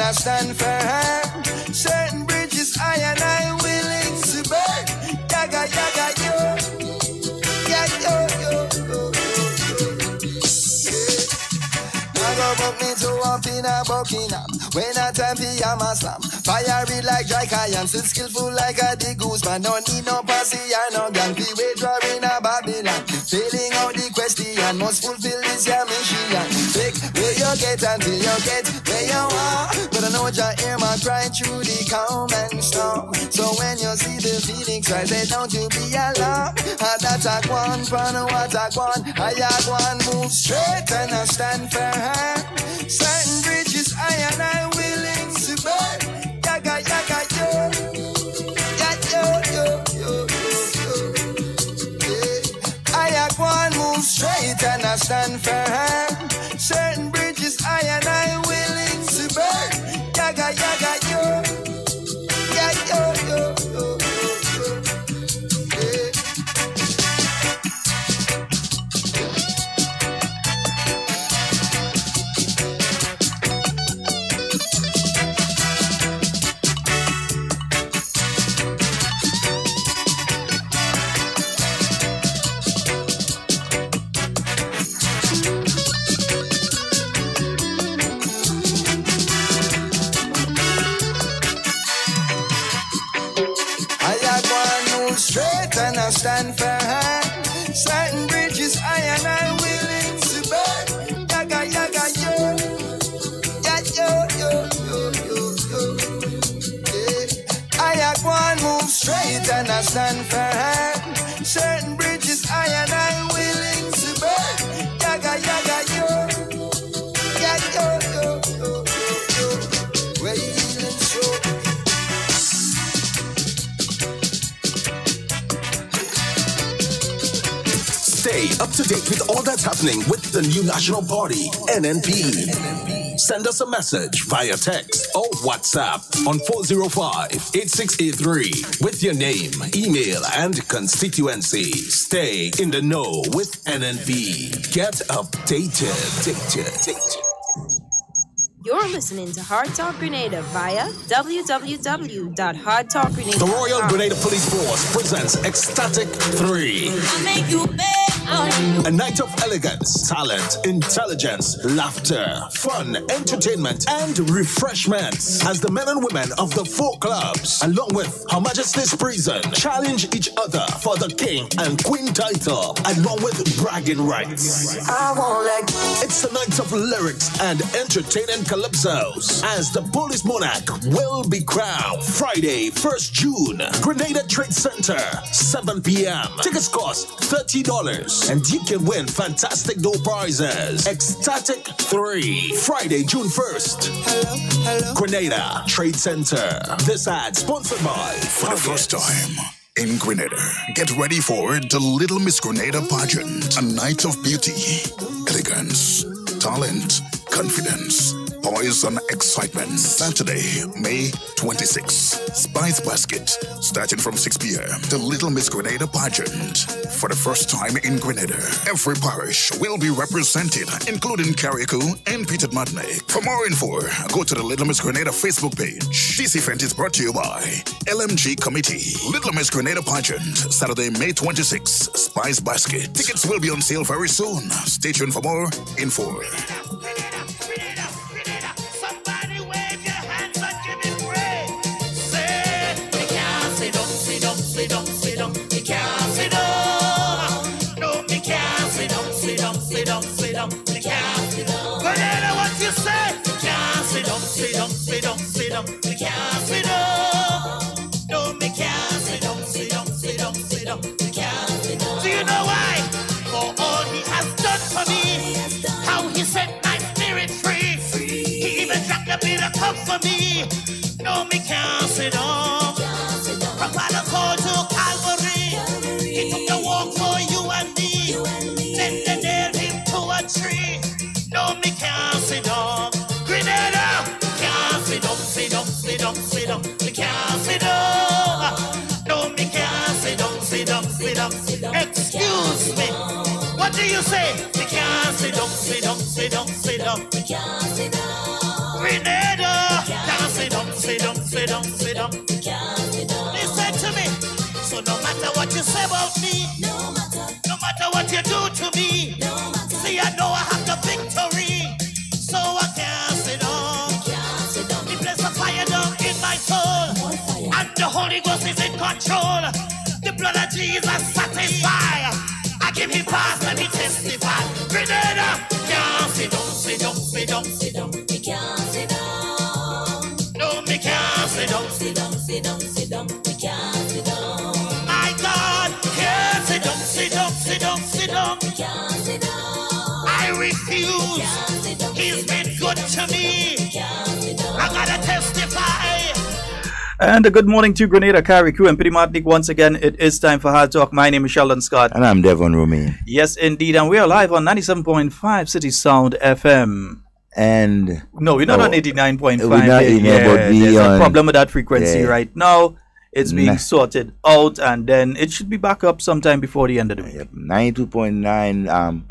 I stand firm. Certain bridges I and I willing to burn. Yaga, yaga, yo. Yeah, yo, yo, yo, yo, yo. I go up me to up in a Buckingham. When I time for Yama slam. Fiery like dry cayenne. Still skillful like a the goose man. No need no posse or no gang. We wait drawing a Babylon. Filling out the question. Must fulfill this your mission. Take where you get until you get where you are. But I know your ear man cry through the calm and storm. So when you see the Phoenix rise, say don't you be alarmed. And that's a one, pan what a one. I have one move straight and I stand firm. Certain bridges I and I willing to burn. Yaga yaga yo. Yeah, yo yo yo yo yo. Yeah. I have one move straight and I stand firm. Certain bridges I and I willing to burn. Yaga yaga yo. Yeah, yo yo yo yo yo. Yeah. And I stand firm. Certain bridges I and I willing to burn. Yaga yaga yo. Yeah, yo yo yo yo yo. Yeah. I have one move straight and I stand firm. Certain bridges I and I willing to burn. Yaga yaga yo. Yeah, yo yo yo yo yo. Wailing so. Stay up to date with all that's happening with the new National Party, NNP. Send us a message via text or WhatsApp on 405-8683 with your name, email, and constituency. Stay in the know with NNP. Get updated. You're listening to Hard Talk Grenada via www.hardtalkgrenada.com. The Royal Grenada Police Force presents Ecstatic 3. I make you beg. A night of elegance, talent, intelligence, laughter, fun, entertainment, and refreshments as the men and women of the 4 clubs, along with Her Majesty's Prison, challenge each other for the King and Queen title, along with bragging rights. I won't let go. It's a night of lyrics and entertaining calypsos as the police monarch will be crowned. Friday, 1st June, Grenada Trade Center, 7 p.m. Tickets cost $30. And you can win fantastic door prizes. Ecstatic 3, Friday, June 1st. Hello. Grenada Trade Center. This ad sponsored by For the first time in Grenada, get ready for the Little Miss Grenada pageant. A night of beauty, elegance, talent, confidence, poise and excitement. Saturday, May 26th. Spice Basket, starting from 6 p.m. The Little Miss Grenada pageant. For the first time in Grenada, every parish will be represented, including Carriacou and Peter Madney. For more info, go to the Little Miss Grenada Facebook page. This event is brought to you by LMG Committee. Little Miss Grenada pageant, Saturday, May 26th. Spice Basket. Tickets will be on sale very soon. Stay tuned for more info. Grenada, what you say? We can't sit down. We can't sit down. No, we can't sit down. We can't sit down. Do you know why? For all he has done for me, how he set my spirit free. He even drank a bit of cup for me. No, we can't sit down. From Palacor to Calvary, he took the walk for you and me. Then they nailed him to a tree. No, me can't sit down. Grenada, can't sit down. We can't sit down. No, me can't sit down. Excuse me. What do you say? We can't sit down. We can't sit down. Grenada. sit down, sit down, sit down. Listen to me. So no matter what you say about me, no matter what you do to me, see I know I have the victory. So I can't sit down. The place of fire down in my soul, and the Holy Ghost is in control. The blood of Jesus satisfy. I give him pass, let me testify. Grenada, can't sit down, sit down, sit down, sit down. Me can't sit down. No, me can't sit down, sit down, sit down, sit down. Me can't sit down. My God, can't sit down, sit down, sit down, sit down. Me can't sit down. I refuse. He's been good to me. I gotta testify. And a good morning to Grenada, Carriacou, and Pity Martinique. Once again, it is time for Hard Talk. My name is Sheldon Scott. And I'm Devon Romain. Yes, indeed. And we are live on 97.5 City Sound FM. And no, we're not on 89.5. We're not in there, but there's a problem with that frequency right now. It's being sorted out, and then it should be back up sometime before the end of the week. 92.9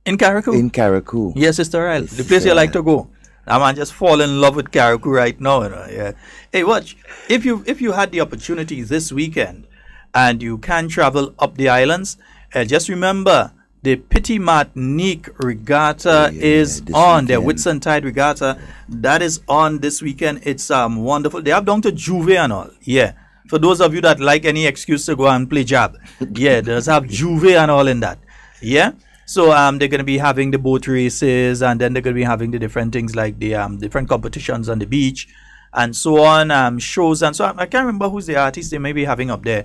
in Carriacou. In Carriacou. Yes, Sister Ryle. The place you like to go. I man just fall in love with Carriacou right now. You know? Yeah. Hey, watch. If you had the opportunity this weekend and you can travel up the islands, just remember the Pity Martinique Regatta is on. The Whitsuntide Regatta that is on this weekend. It's wonderful. They have down to Juve and all. Yeah. For those of you that like any excuse to go and play jab, yeah, there's have Juve and all in that. Yeah. So they're going to be having the boat races, and then they're going to be having the different things like the different competitions on the beach and so on, shows. And so I can't remember who's the artist they may be having up there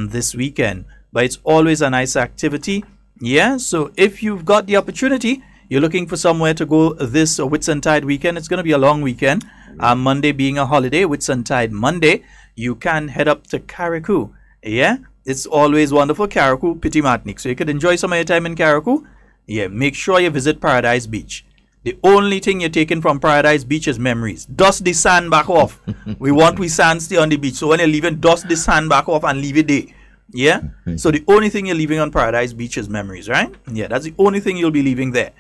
this weekend. But it's always a nice activity. Yeah, so if you've got the opportunity, you're looking for somewhere to go this Whitsuntide weekend. It's going to be a long weekend. Monday being a holiday, Whitsuntide Monday, you can head up to Carriacou. Yeah. It's always wonderful, Carriacou, Pity Martinique. So you could enjoy some of your time in Carriacou. Yeah, make sure you visit Paradise Beach. The only thing you're taking from Paradise Beach is memories. Dust the sand back off. We want sand stay on the beach. So when you're leaving, dust the sand back off and leave it there. Yeah? So the only thing you're leaving on Paradise Beach is memories, right? Yeah, that's the only thing you'll be leaving there.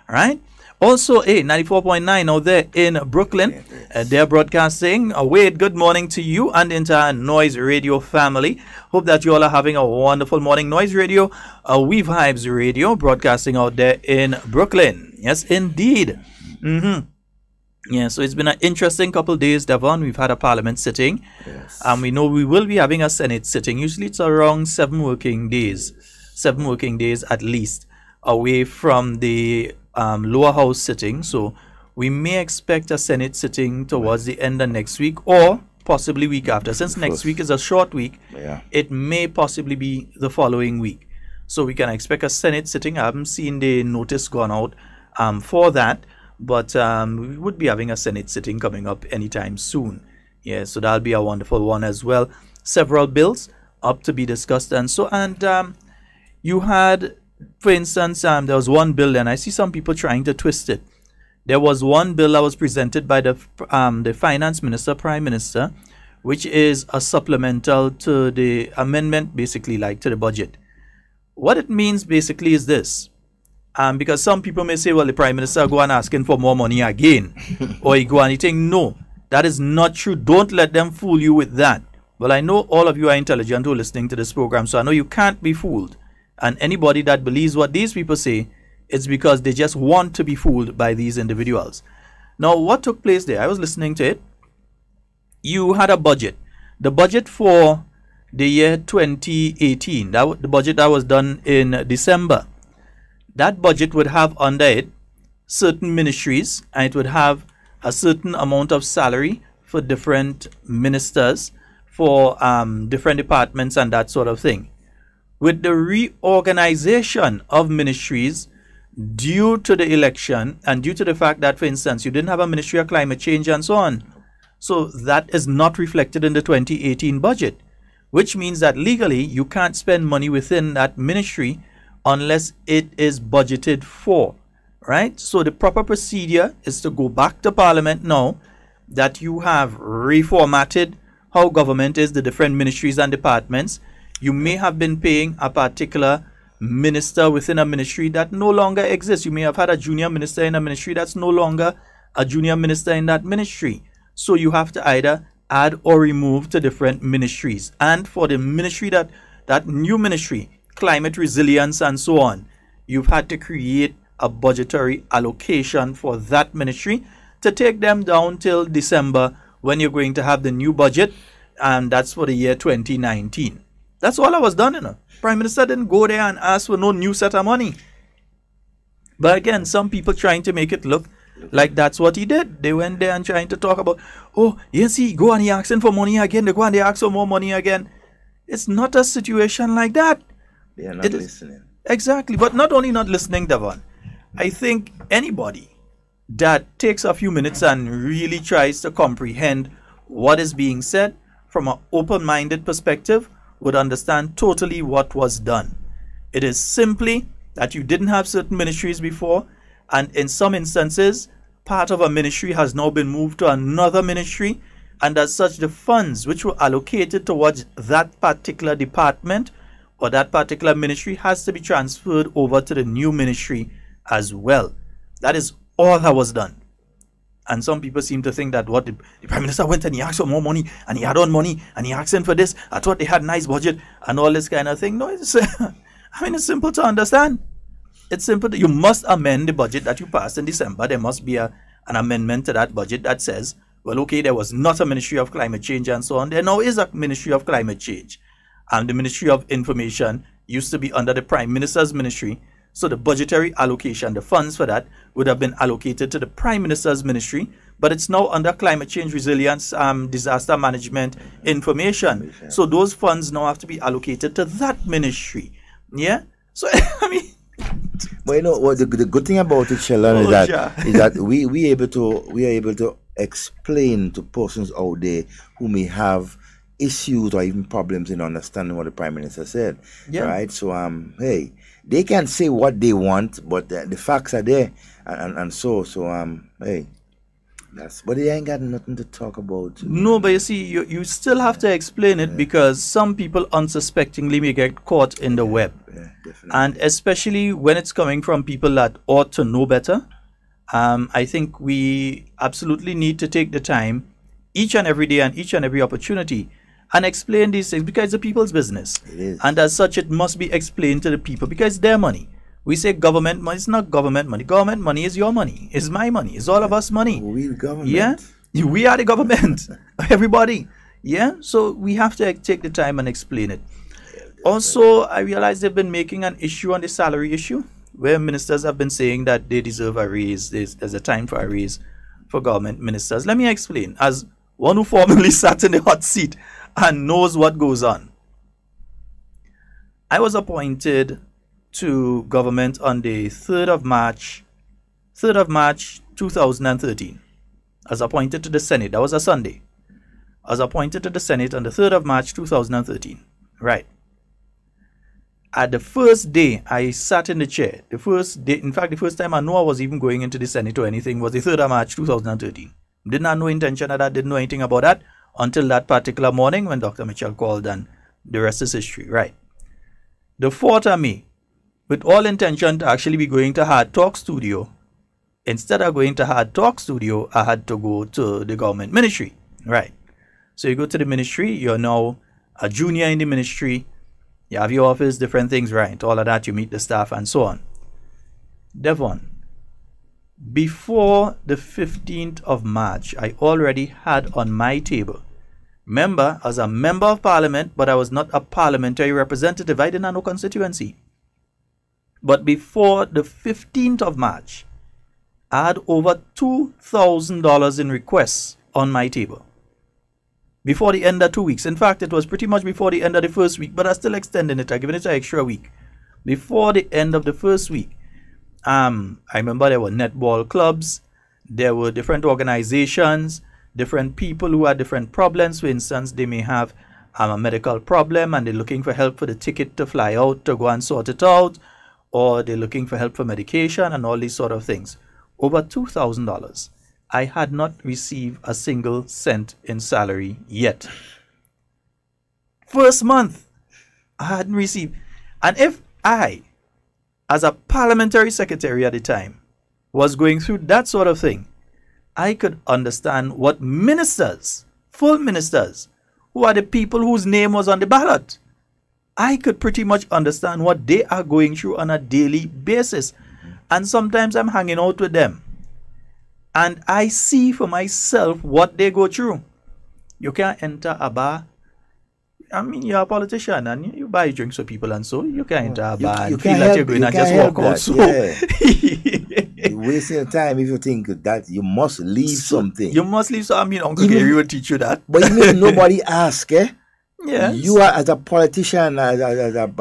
All right? Also, 94.9 out there in Brooklyn. They're broadcasting. Wade, good morning to you and the entire Noise Radio family. Hope that you all are having a wonderful morning. Noise Radio, We Vibes Radio, broadcasting out there in Brooklyn. Yes, indeed. Yeah, so it's been an interesting couple of days, Devon. We've had a parliament sitting. Yes. And we know we will be having a Senate sitting. Usually it's around 7 working days. 7 working days at least away from the lower house sitting. So we may expect a Senate sitting towards the end of next week or possibly week after. Since next week is a short week, it may possibly be the following week. So we can expect a Senate sitting. I haven't seen the notice gone out for that, but we would be having a Senate sitting coming up anytime soon. Yeah, so that'll be a wonderful one as well. Several bills up to be discussed, and so you had, for instance, there was one bill, and I see some people trying to twist it. There was one bill that was presented by the finance minister, prime minister, which is a supplemental to the amendment, basically like to the budget. What it means basically is this, because some people may say, well, the prime minister go on asking for more money again, or he go on eating. No, that is not true. Don't let them fool you with that. Well, I know all of you are intelligent who are listening to this program, so I know you can't be fooled. And anybody that believes what these people say, it's because they just want to be fooled by these individuals. Now, what took place there? I was listening to it. You had a budget. The budget for the year 2018, the budget that was done in December, that budget would have under it certain ministries, and it would have a certain amount of salary for different ministers, for different departments and that sort of thing. With the reorganization of ministries due to the election and due to the fact that, for instance, you didn't have a Ministry of Climate Change and so on, so that is not reflected in the 2018 budget, which means that legally you can't spend money within that ministry unless it is budgeted for, right? So the proper procedure is to go back to Parliament now that you have reformatted how government is, the different ministries and departments. You may have been paying a particular minister within a ministry that no longer exists. You may have had a junior minister in a ministry that's no longer a junior minister in that ministry. So you have to either add or remove to different ministries. And for the ministry that new ministry, climate resilience and so on, you've had to create a budgetary allocation for that ministry to take them down till December when you're going to have the new budget, and that's for the year 2019. That's all that was done, you know. Prime Minister didn't go there and ask for no new set of money. But again, some people trying to make it look like that's what he did. They went there and trying to talk about, oh, you see, go and he asking for money again. They go and they ask for more money again. It's not a situation like that. They are not listening. Exactly. But not only not listening, Devon, I think anybody that takes a few minutes and really tries to comprehend what is being said from an open-minded perspective would understand totally what was done. It is simply that you didn't have certain ministries before, and in some instances, part of a ministry has now been moved to another ministry, and as such, the funds which were allocated towards that particular department or that particular ministry has to be transferred over to the new ministry as well. That is all that was done. And some people seem to think that what the Prime Minister went and he asked for more money and he had on money and he asked for this. I thought they had a nice budget and all this kind of thing. No, it's it's simple to understand. It's simple. You must amend the budget that you passed in December. There must be an amendment to that budget that says, well, okay, there was not a Ministry of Climate Change and so on. There now is a Ministry of Climate Change. And the Ministry of Information used to be under the Prime Minister's ministry. So the budgetary allocation, the funds for that, would have been allocated to the Prime Minister's ministry, but it's now under Climate Change Resilience, Disaster Management Information. So those funds now have to be allocated to that ministry. Yeah? So, I mean... Well, you know, what the good thing about it, Sheldon, is that we are able to explain to persons out there who may have issues or even problems in understanding what the Prime Minister said. Yeah. Right? So, hey, they can say what they want, but the facts are there, and so hey, but they ain't got nothing to talk about. No, but you see, you still have to explain it because some people unsuspectingly may get caught in the web, and especially when it's coming from people that ought to know better. I think we absolutely need to take the time, each and every day and each and every opportunity, and explain these things because it's the people's business. It is. And as such, it must be explained to the people because it's their money. We say government money. It's not government money. Government money is your money. It's my money. It's all of us money. We the government. Yeah? We are the government. Everybody. Yeah? So we have to take the time and explain it. Also, I realize they've been making an issue on the salary issue where ministers have been saying that they deserve a raise. There's a time for a raise for government ministers. Let me explain. As one who formerly sat in the hot seat and knows what goes on. I was appointed to government on the 3rd of March 2013. I was appointed to the Senate. That was a Sunday. I was appointed to the Senate on the 3rd of March 2013. Right. At the first day I sat in the chair, the first day, in fact, the first time I know I was even going into the Senate or anything was the 3rd of March 2013. Did not know intention of that, didn't know anything about that until that particular morning when Dr. Mitchell called, and the rest is history. Right. The 4th of May, with all intention to actually be going to Hard Talk Studio, instead of going to Hard Talk Studio, I had to go to the government ministry. Right. So you go to the ministry, you're now a junior in the ministry, you have your office, different things, right? All of that, you meet the staff and so on. Devon, before the 15th of March, I already had on my table, remember, I was a member of parliament, but I was not a parliamentary representative. I didn't have no constituency. But before the 15th of March, I had over $2,000 in requests on my table. Before the end of 2 weeks. In fact, it was pretty much before the end of the first week, but I'm still extending it. I'm giving it an extra week. Before the end of the first week, I remember there were netball clubs, there were different organizations, different people who had different problems. For instance, they may have a medical problem and they're looking for help for the ticket to fly out to go and sort it out, or they're looking for help for medication and all these sort of things. Over $2,000. I had not received a single cent in salary yet. First month, I hadn't received. And if I, as a parliamentary secretary at the time, was going through that sort of thing, I could understand what ministers, full ministers, who are the people whose name was on the ballot, I could pretty much understand what they are going through on a daily basis. And sometimes I'm hanging out with them, and I see for myself what they go through. You can't enter a bar. I mean, you're a politician and you buy drinks for people, and so you can't enter a bar and feel that you're going to just walk out. So you're wasting your time if you think that you must leave something. You must leave. So I mean, Uncle Gary will teach you that. But even nobody asks, eh? Yes. You are as a politician, I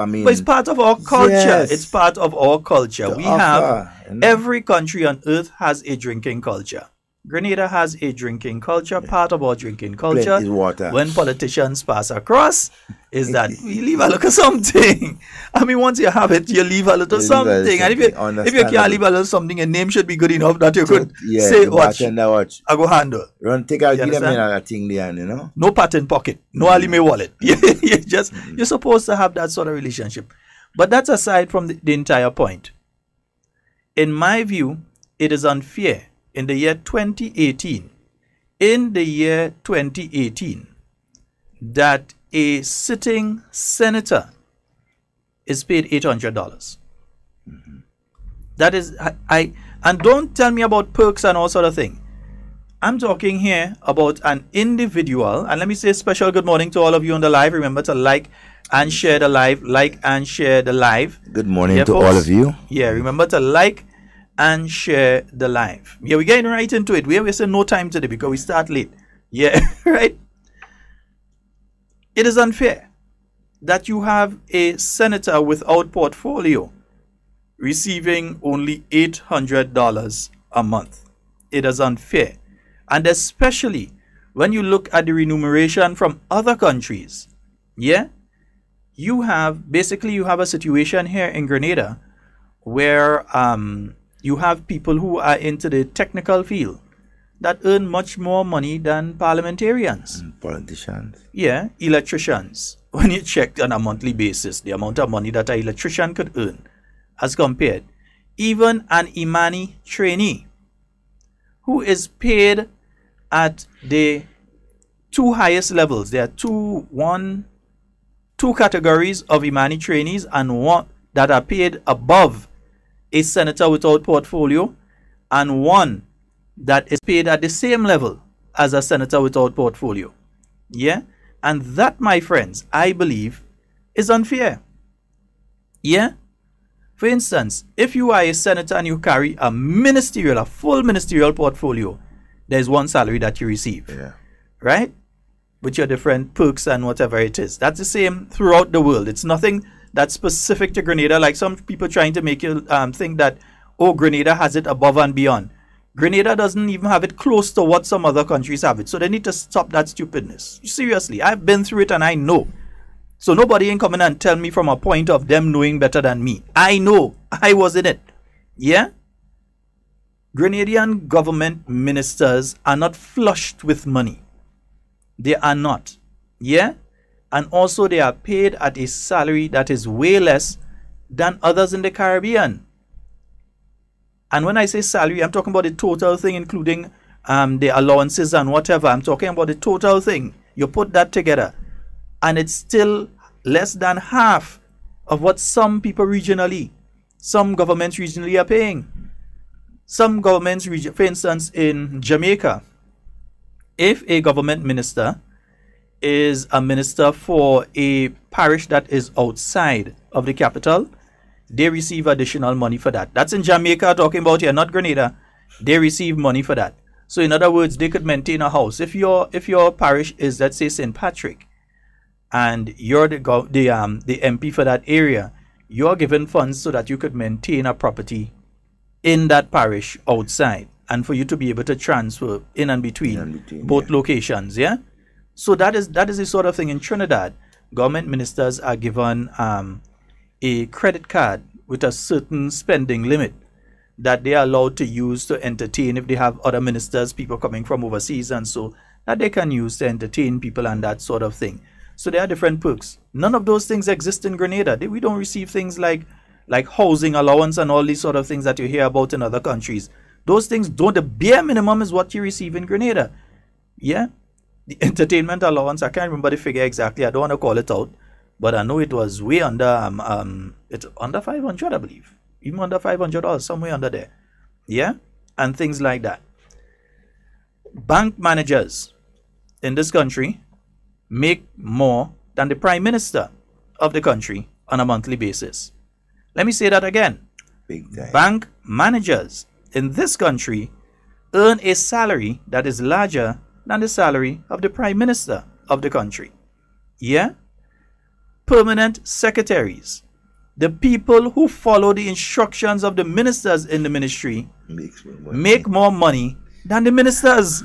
mean. But it's part of our culture. Yes. It's part of our culture. We have, every country on earth has a drinking culture. Grenada has a drinking culture. Part of our drinking culture, water. When politicians pass across, is that we leave a little something. I mean, once you have it, you leave a little something. And if you can't leave a little something, your name should be good enough that you could say, watch, I go handle. Run, take out, give them a thing there, you know. No patent pocket, no Alime wallet. You're supposed to have that sort of relationship. But that's aside from the entire point. In my view, it is unfair. In the year 2018, that a sitting senator is paid $800. That is, and don't tell me about perks and all sort of thing. I'm talking here about an individual, and let me say a special good morning to all of you on the live. Remember to like and share the live, Good morning to all of you. Yeah, remember to like and share the live. Yeah, we're getting right into it. We're wasting no time today because we start late. Yeah, right? It is unfair that you have a senator without portfolio receiving only $800 a month. It is unfair. And especially when you look at the remuneration from other countries. Yeah? You have a situation here in Grenada where you have people who are into the technical field that earn much more money than parliamentarians. Politicians. Yeah, electricians. When you check on a monthly basis, the amount of money that an electrician could earn as compared. Even an Imani trainee who is paid at the two highest levels. There are two categories of Imani trainees and one that are paid above a senator without portfolio, and one that is paid at the same level as a senator without portfolio. Yeah? And that, my friends, I believe is unfair. Yeah? For instance, if you are a senator and you carry a full ministerial portfolio, there's one salary that you receive. Yeah. Right? With your different perks and whatever it is. That's the same throughout the world. It's nothing that's specific to Grenada, like some people trying to make you think that, oh, Grenada has it above and beyond. Grenada doesn't even have it close to what some other countries have it. So they need to stop that stupidness. Seriously, I've been through it and I know. So nobody ain't coming and tell me from a point of them knowing better than me. I know. I was in it. Yeah? Grenadian government ministers are not flushed with money. They are not. Yeah? And also they are paid at a salary that is way less than others in the Caribbean. And when I say salary, I'm talking about the total thing, including the allowances and whatever. I'm talking about the total thing. You put that together, and it's still less than half of what some governments regionally are paying. Some governments, for instance, in Jamaica, if a government minister is a minister for a parish that is outside of the capital, they receive additional money for that. That's in Jamaica talking about here, not Grenada. They receive money for that. So in other words, they could maintain a house. If your parish is, let's say, St. Patrick, and you're the MP for that area, you're given funds so that you could maintain a property in that parish outside, and for you to be able to transfer in and between both locations. Yeah. So that is the sort of thing in Trinidad. Government ministers are given a credit card with a certain spending limit that they are allowed to use to entertain if they have other ministers, people coming from overseas, and so that they can use to entertain people and that sort of thing. So there are different perks. None of those things exist in Grenada. We don't receive things like housing allowance and all these sort of things that you hear about in other countries. Those things don't, the bare minimum is what you receive in Grenada. Yeah? The entertainment allowance, I can't remember the figure exactly. I don't want to call it out. But I know it was way under, it's under 500, I believe. Even under $500, somewhere under there. Yeah? And things like that. Bank managers in this country make more than the prime minister of the country on a monthly basis. Let me say that again. Big time. Bank managers in this country earn a salary that is larger than the salary of the prime minister of the country. Yeah? Permanent secretaries, the people who follow the instructions of the ministers in the ministry, make more money than the ministers.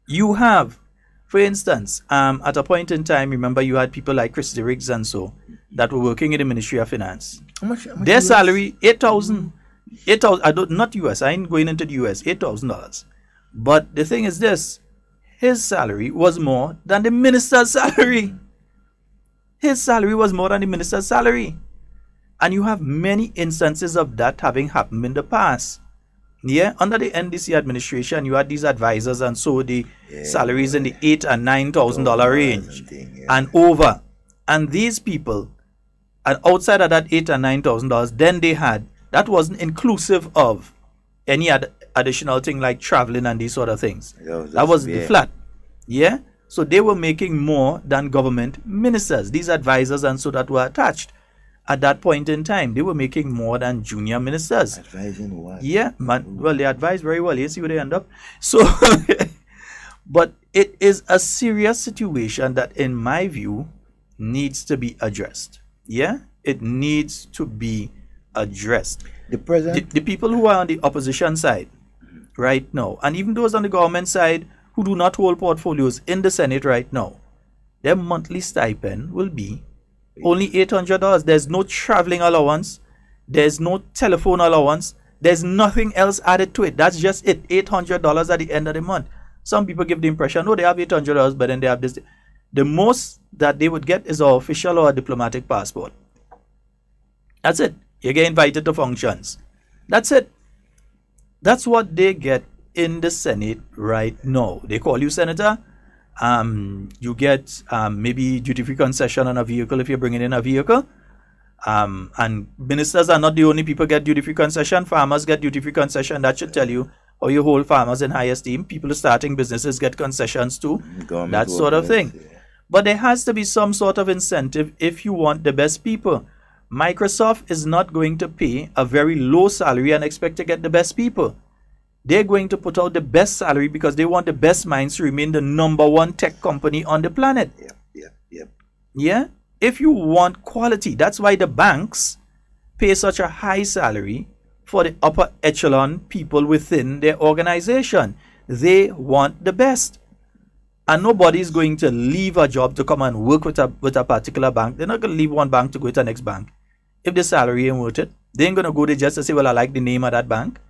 You have, for instance, at a point in time, remember you had people like Chris Riggs and so that were working in the Ministry of Finance. How much Their salary, $8,000. I don't, not US, I ain't going into the US, $8,000. But the thing is this, his salary was more than the minister's salary. His salary was more than the minister's salary. And you have many instances of that having happened in the past. Yeah, under the NDC administration, you had these advisors, and so the salaries in the $8,000 and $9,000 range and over. And these people, and outside of that $8,000 and $9,000, then they had, that wasn't inclusive of any additional thing like traveling and these sort of things. That was the flat. Yeah? So they were making more than government ministers. These advisors and so that were attached. At that point in time, they were making more than junior ministers. Advising what? Yeah, man. Well, they advise very well. You see where they end up. So, but it is a serious situation that, in my view, needs to be addressed. Yeah? It needs to be addressed. The president? The people who are on the opposition side right now, and even those on the government side who do not hold portfolios in the Senate right now, their monthly stipend will be only $800. There's no traveling allowance. There's no telephone allowance. There's nothing else added to it. That's just it. $800 at the end of the month. Some people give the impression, no, they have $800, but then they have this. The most that they would get is an official or a diplomatic passport. That's it. You get invited to functions. That's it. That's what they get in the Senate right now. They call you senator. You get maybe duty-free concession on a vehicle if you're bringing in a vehicle. And ministers are not the only people get duty-free concession. Farmers get duty-free concession. That should tell you how you hold farmers in high esteem. People starting businesses get concessions too. That sort of thing. Yeah. But there has to be some sort of incentive if you want the best people. Microsoft is not going to pay a very low salary and expect to get the best people. They're going to put out the best salary because they want the best minds to remain the #1 tech company on the planet. Yep. Yeah? If you want quality, that's why the banks pay such a high salary for the upper echelon people within their organization. They want the best. And nobody's going to leave a job to come and work with a particular bank. They're not going to leave one bank to go to the next bank. If the salary ain't worth it, they ain't going to go there just to say, well, I like the name of that bank.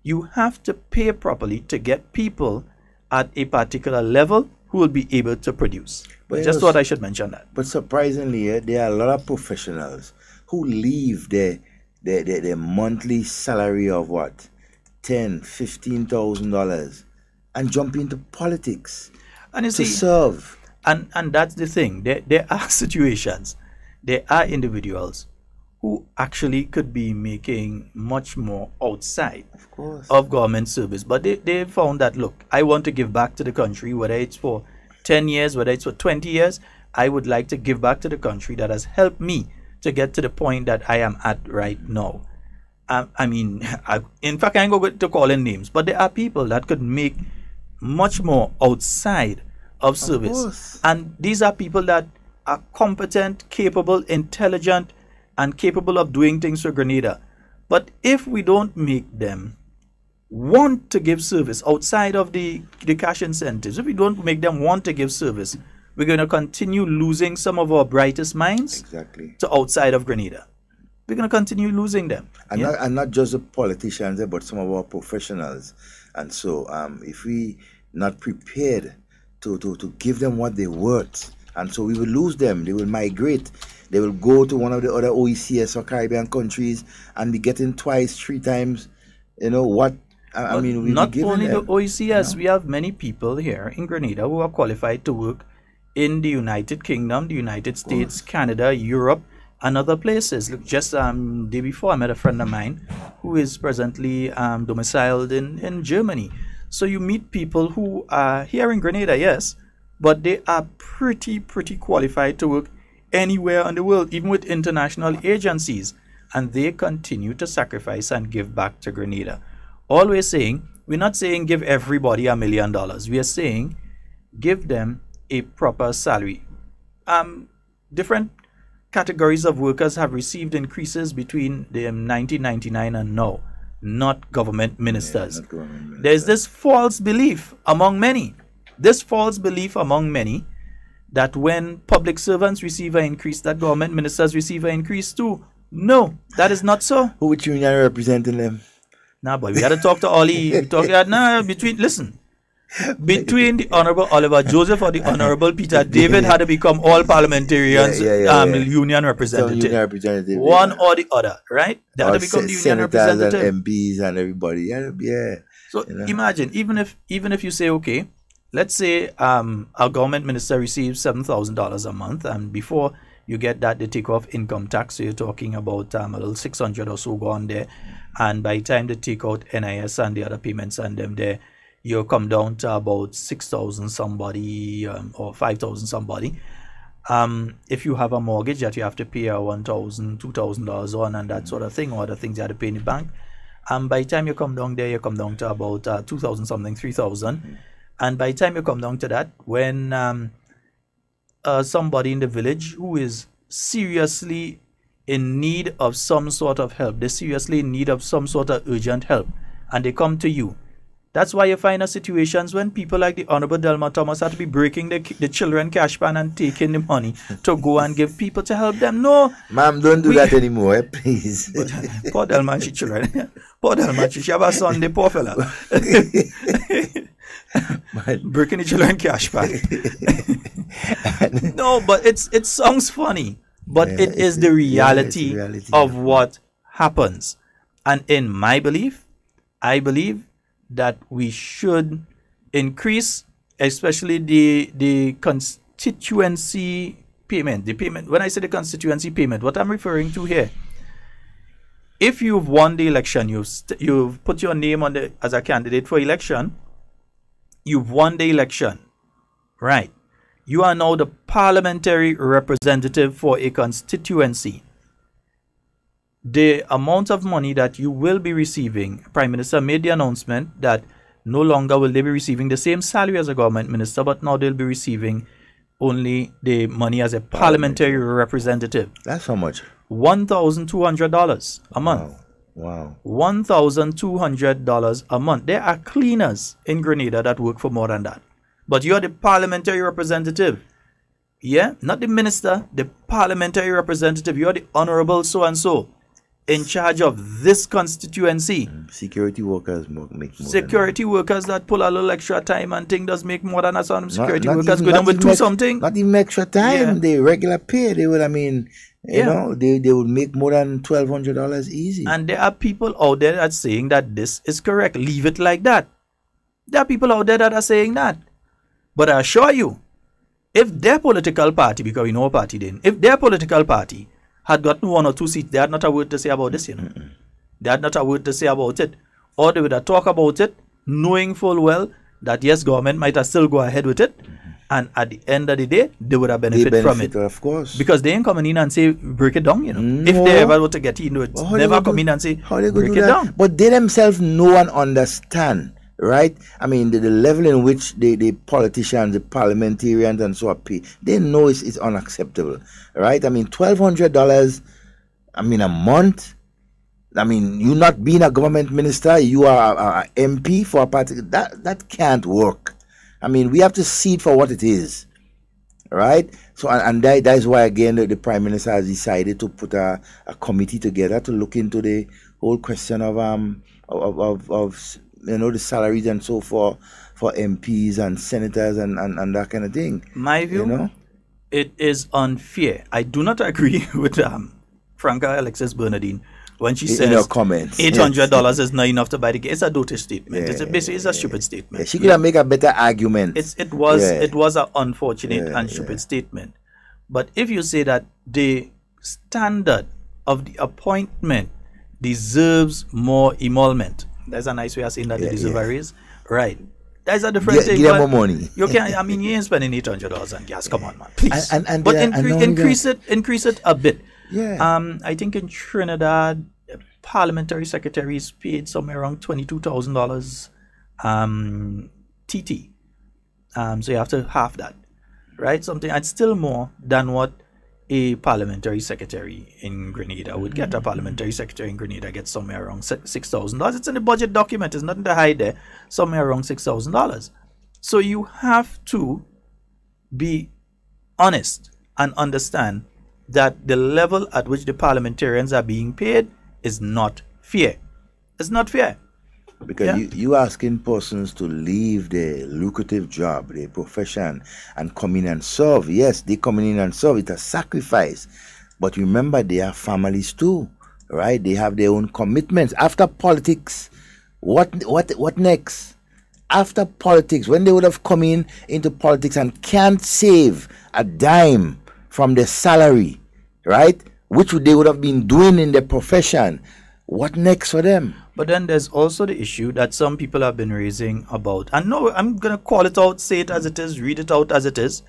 You have to pay properly to get people at a particular level who will be able to produce. But just thought I should mention that. But surprisingly, there are a lot of professionals who leave their monthly salary of what, $10,000-$15,000 and jump into politics and you to see, serve. And that's the thing. There are situations, there are individuals who actually could be making much more outside of government service. But they found that, look, I want to give back to the country, whether it's for 10 years, whether it's for 20 years, I would like to give back to the country that has helped me to get to the point that I am at right now. In fact, I ain't going to call in names, but there are people that could make much more outside of service. And these are people that are competent, capable, intelligent, and capable of doing things for Grenada. But if we don't make them want to give service outside of the cash incentives, if we don't make them want to give service, we're going to continue losing some of our brightest minds to outside of Grenada. We're going to continue losing them. And not just the politicians, but some of our professionals. And so if we not prepared to give them what they're worth, and so we will lose them. They will migrate. They will go to one of the other OECS or Caribbean countries and be getting 2x, 3 times You know what? I mean, we not only the them, OECS, we have many people here in Grenada who are qualified to work in the United Kingdom, the United States, Canada, Europe, and other places. Look, just day before I met a friend of mine who is presently domiciled in Germany. So you meet people who are here in Grenada, yes, but they are pretty qualified to work anywhere in the world, even with international agencies, and they continue to sacrifice and give back to Grenada. Always saying, we're not saying give everybody $1 million. We are saying give them a proper salary. Different categories of workers have received increases between the 1999 and now, not government ministers. Not government ministers. There's this false belief among many. That when public servants receive an increase, that government ministers receive an increase too. No, that is not so. Who which union representing them? Nah, boy, we got to talk to Ollie. Between the Honorable Oliver Joseph or the Honorable Peter David had to become all parliamentarians union representative. One or the other, right? They had to become the union representative. And MPs and everybody. Yeah. So imagine, even if you say, okay, let's say a government minister receives $7,000 a month, and before you get that, they take off income tax. So you're talking about a little 600 or so gone there. And by the time they take out NIS and the other payments and them there, you come down to about 6,000 somebody or 5,000 somebody. If you have a mortgage that you have to pay $1,000, $2,000 on and that sort of thing, or other things you have to pay in the bank, by the time you come down there, you come down to about 2,000 something, 3,000. And by the time you come down to that, when somebody in the village who is seriously in need of some sort of help, they're seriously in need of some sort of urgent help, and they come to you. That's why you find situations when people like the Honorable Delma Thomas have to be breaking the children cash pan and taking the money to go and give people to help them. No. Ma'am, don't do that anymore, please. Poor Delma, she children. Poor Delma, she have a son, the poor fella. Breaking the children cash pan. No, but it sounds funny. But it is the reality of what happens. And in my belief, I believe that we should increase, especially the constituency payment. The payment. When I say the constituency payment, what I'm referring to here, if you've won the election, you've put your name on as a candidate for election, you've won the election, right? You are now the parliamentary representative for a constituency. The amount of money that you will be receiving, Prime Minister made the announcement that no longer will they be receiving the same salary as a government minister, but now they'll be receiving only the money as a parliamentary representative. That's how much? $1,200 a month. Wow. $1,200 a month. There are cleaners in Grenada that work for more than that. But you're the parliamentary representative. Yeah? Not the minister, the parliamentary representative. You're the honorable so-and-so in charge of this constituency. Security workers make more. Security workers that pull a little extra time and thing does make more than us. Security workers go down with two something. Not even extra time. Yeah. They regular pay. They will, you know, they would make more than $1,200 easy. And there are people out there that are saying that this is correct. Leave it like that. There are people out there that are saying that. But I assure you, if their political party, because we know a party then, if their political party had gotten 1 or 2 seats, they had not a word to say about this, you know. They had not a word to say about it. Or they would have talked about it, knowing full well that yes, government might have still go ahead with it. And at the end of the day, they would have benefit from it. Of course. Because they ain't coming in and say, break it down, you know. If they ever were to get into it, never come in and say, break it down. But they themselves know and understand. Right? The level in which the politicians, the parliamentarians and so on pay, they know it's unacceptable. Right? $1,200, a month. You not being a government minister, you are a MP for a party. That can't work. We have to see it for what it is. Right? So, and that is why, again, the Prime Minister has decided to put a committee together to look into the whole question of the salaries and so forth for MPs and senators and that kind of thing. My view, it is unfair. I do not agree with Franca Alexis Bernardine when she in says her comments. $800 is not enough to buy the game. It's a dotage statement. It's a stupid statement. Yeah, she could have make a better argument. It was an unfortunate and stupid statement. But if you say that the standard of the appointment deserves more emolument, that's a nice way of saying that they deserve a raise, right? That's a different thing. Give them more money. You can't. I mean, you ain't spending $800 on gas. Come on, man, please. But increase it a bit. Yeah. I think in Trinidad, parliamentary secretaries paid somewhere around $22,000 TT. So you have to half that, right? Something, and still more than what a parliamentary secretary in Grenada would get. A parliamentary secretary in Grenada gets somewhere around $6,000. It's in the budget document. There's nothing to hide there. Somewhere around $6,000. So you have to be honest and understand that the level at which the parliamentarians are being paid is not fair. It's not fair. Because you asking persons to leave their lucrative job, their profession, and come in and serve. Yes, they come in and serve. It's a sacrifice. But remember, they have families too, right? They have their own commitments. After politics, what next? After politics, when they would have come into politics and can't save a dime from their salary, right? Which they would have been doing in their profession. What next for them? But then there's also the issue that some people have been raising about, and no, I'm going to call it out, say it as it is, read it out as it is.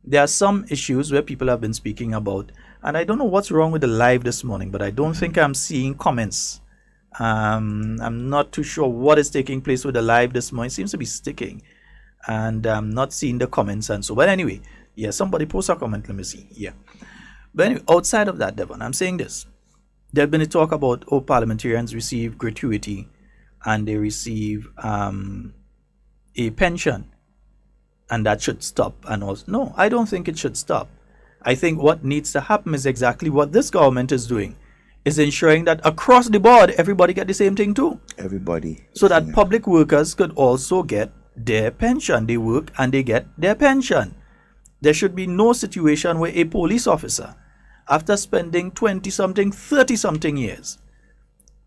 There are some issues where people have been speaking about, and I don't know what's wrong with the live this morning, but I don't think I'm seeing comments. I'm not too sure what is taking place with the live this morning. It seems to be sticking, and I'm not seeing the comments and so. But anyway, yeah, somebody post a comment. Let me see. Yeah. But anyway, outside of that, Devon, I'm saying this. There's been a talk about parliamentarians receive gratuity and they receive a pension, and that should stop. And also, no, I don't think it should stop. I think what needs to happen is exactly what this government is doing, is ensuring that across the board everybody get the same thing too. Everybody. So that public workers could also get their pension. They work and they get their pension. There should be no situation where a police officer, after spending 20-something, 30-something years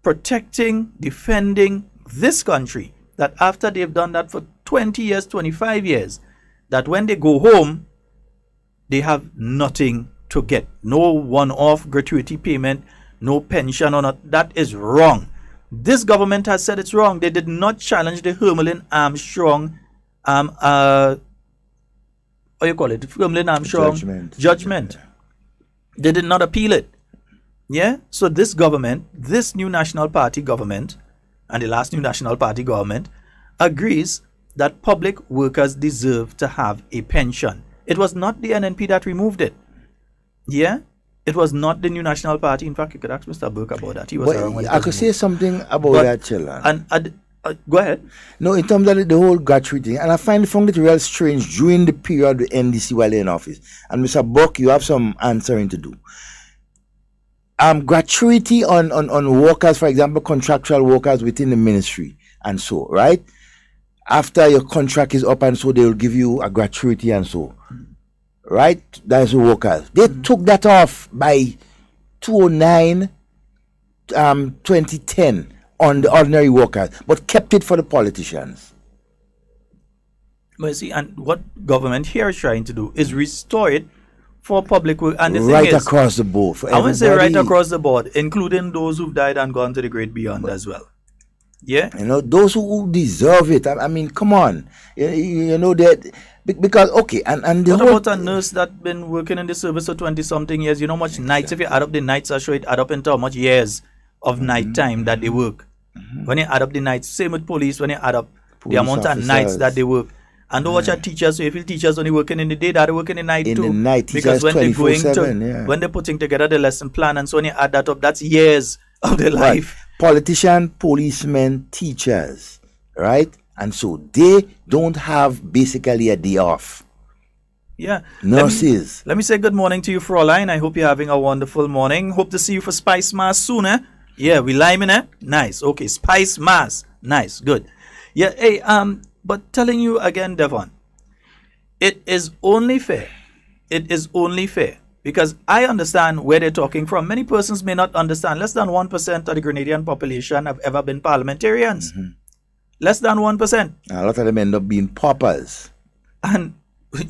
protecting, defending this country, that after they've done that for 20 years, 25 years, that when they go home, they have nothing to get. No one-off gratuity payment, no pension or not. That is wrong. This government has said it's wrong. They did not challenge the Hermelin-Armstrong judgment. They did not appeal it. Yeah? So this government, this new National Party government, and the last new National Party government, agrees that public workers deserve to have a pension. It was not the NNP that removed it. Yeah? It was not the new National Party. In fact, you could ask Mr. Burke about that. He was around when it was I could say something about that, Sheldon. Go ahead. No, in terms of the whole gratuity thing, and I found it real strange during the period the NDC while in office. And Mr. Buck, you have some answering to do. Gratuity on workers, for example, contractual workers within the ministry and so, right? After your contract is up and so, they will give you a gratuity and so, right? That's the workers. They took that off by 2009, 2010. On the ordinary workers, but kept it for the politicians. But see, and what government here is trying to do is restore it for public work. And the right thing is, across the board. For I want to say right across the board, including those who've died and gone to the great beyond as well. Yeah? You know, those who deserve it. I mean, come on. You know that, because, okay, and the what about a nurse that's been working in the service for 20-something years? You know how much nights, if you add up the nights, I show it add up into how much years of night time that they work. When you add up the nights, same with police, when you add up the amount of nights that they work. And don't watch our teachers, so if you teachers only working in the day, they're working in the night too. In the night, because when they're going to, when they're putting together the lesson plan, and so when you add that up, that's years of their life. Politicians, policemen, teachers, right? And so they don't have basically a day off. Yeah. Nurses. Let me say good morning to you, Fraulein. I hope you're having a wonderful morning. Hope to see you for Spice Mass soon, eh? Yeah, we liming it. Nice. Okay, Spice Mass. Nice. Good. Yeah. Hey, but telling you again, Devon, it is only fair. It is only fair Because I understand where they're talking from. Many persons may not understand. Less than 1% of the Grenadian population have ever been parliamentarians. Less than 1%. A lot of them end up being paupers. And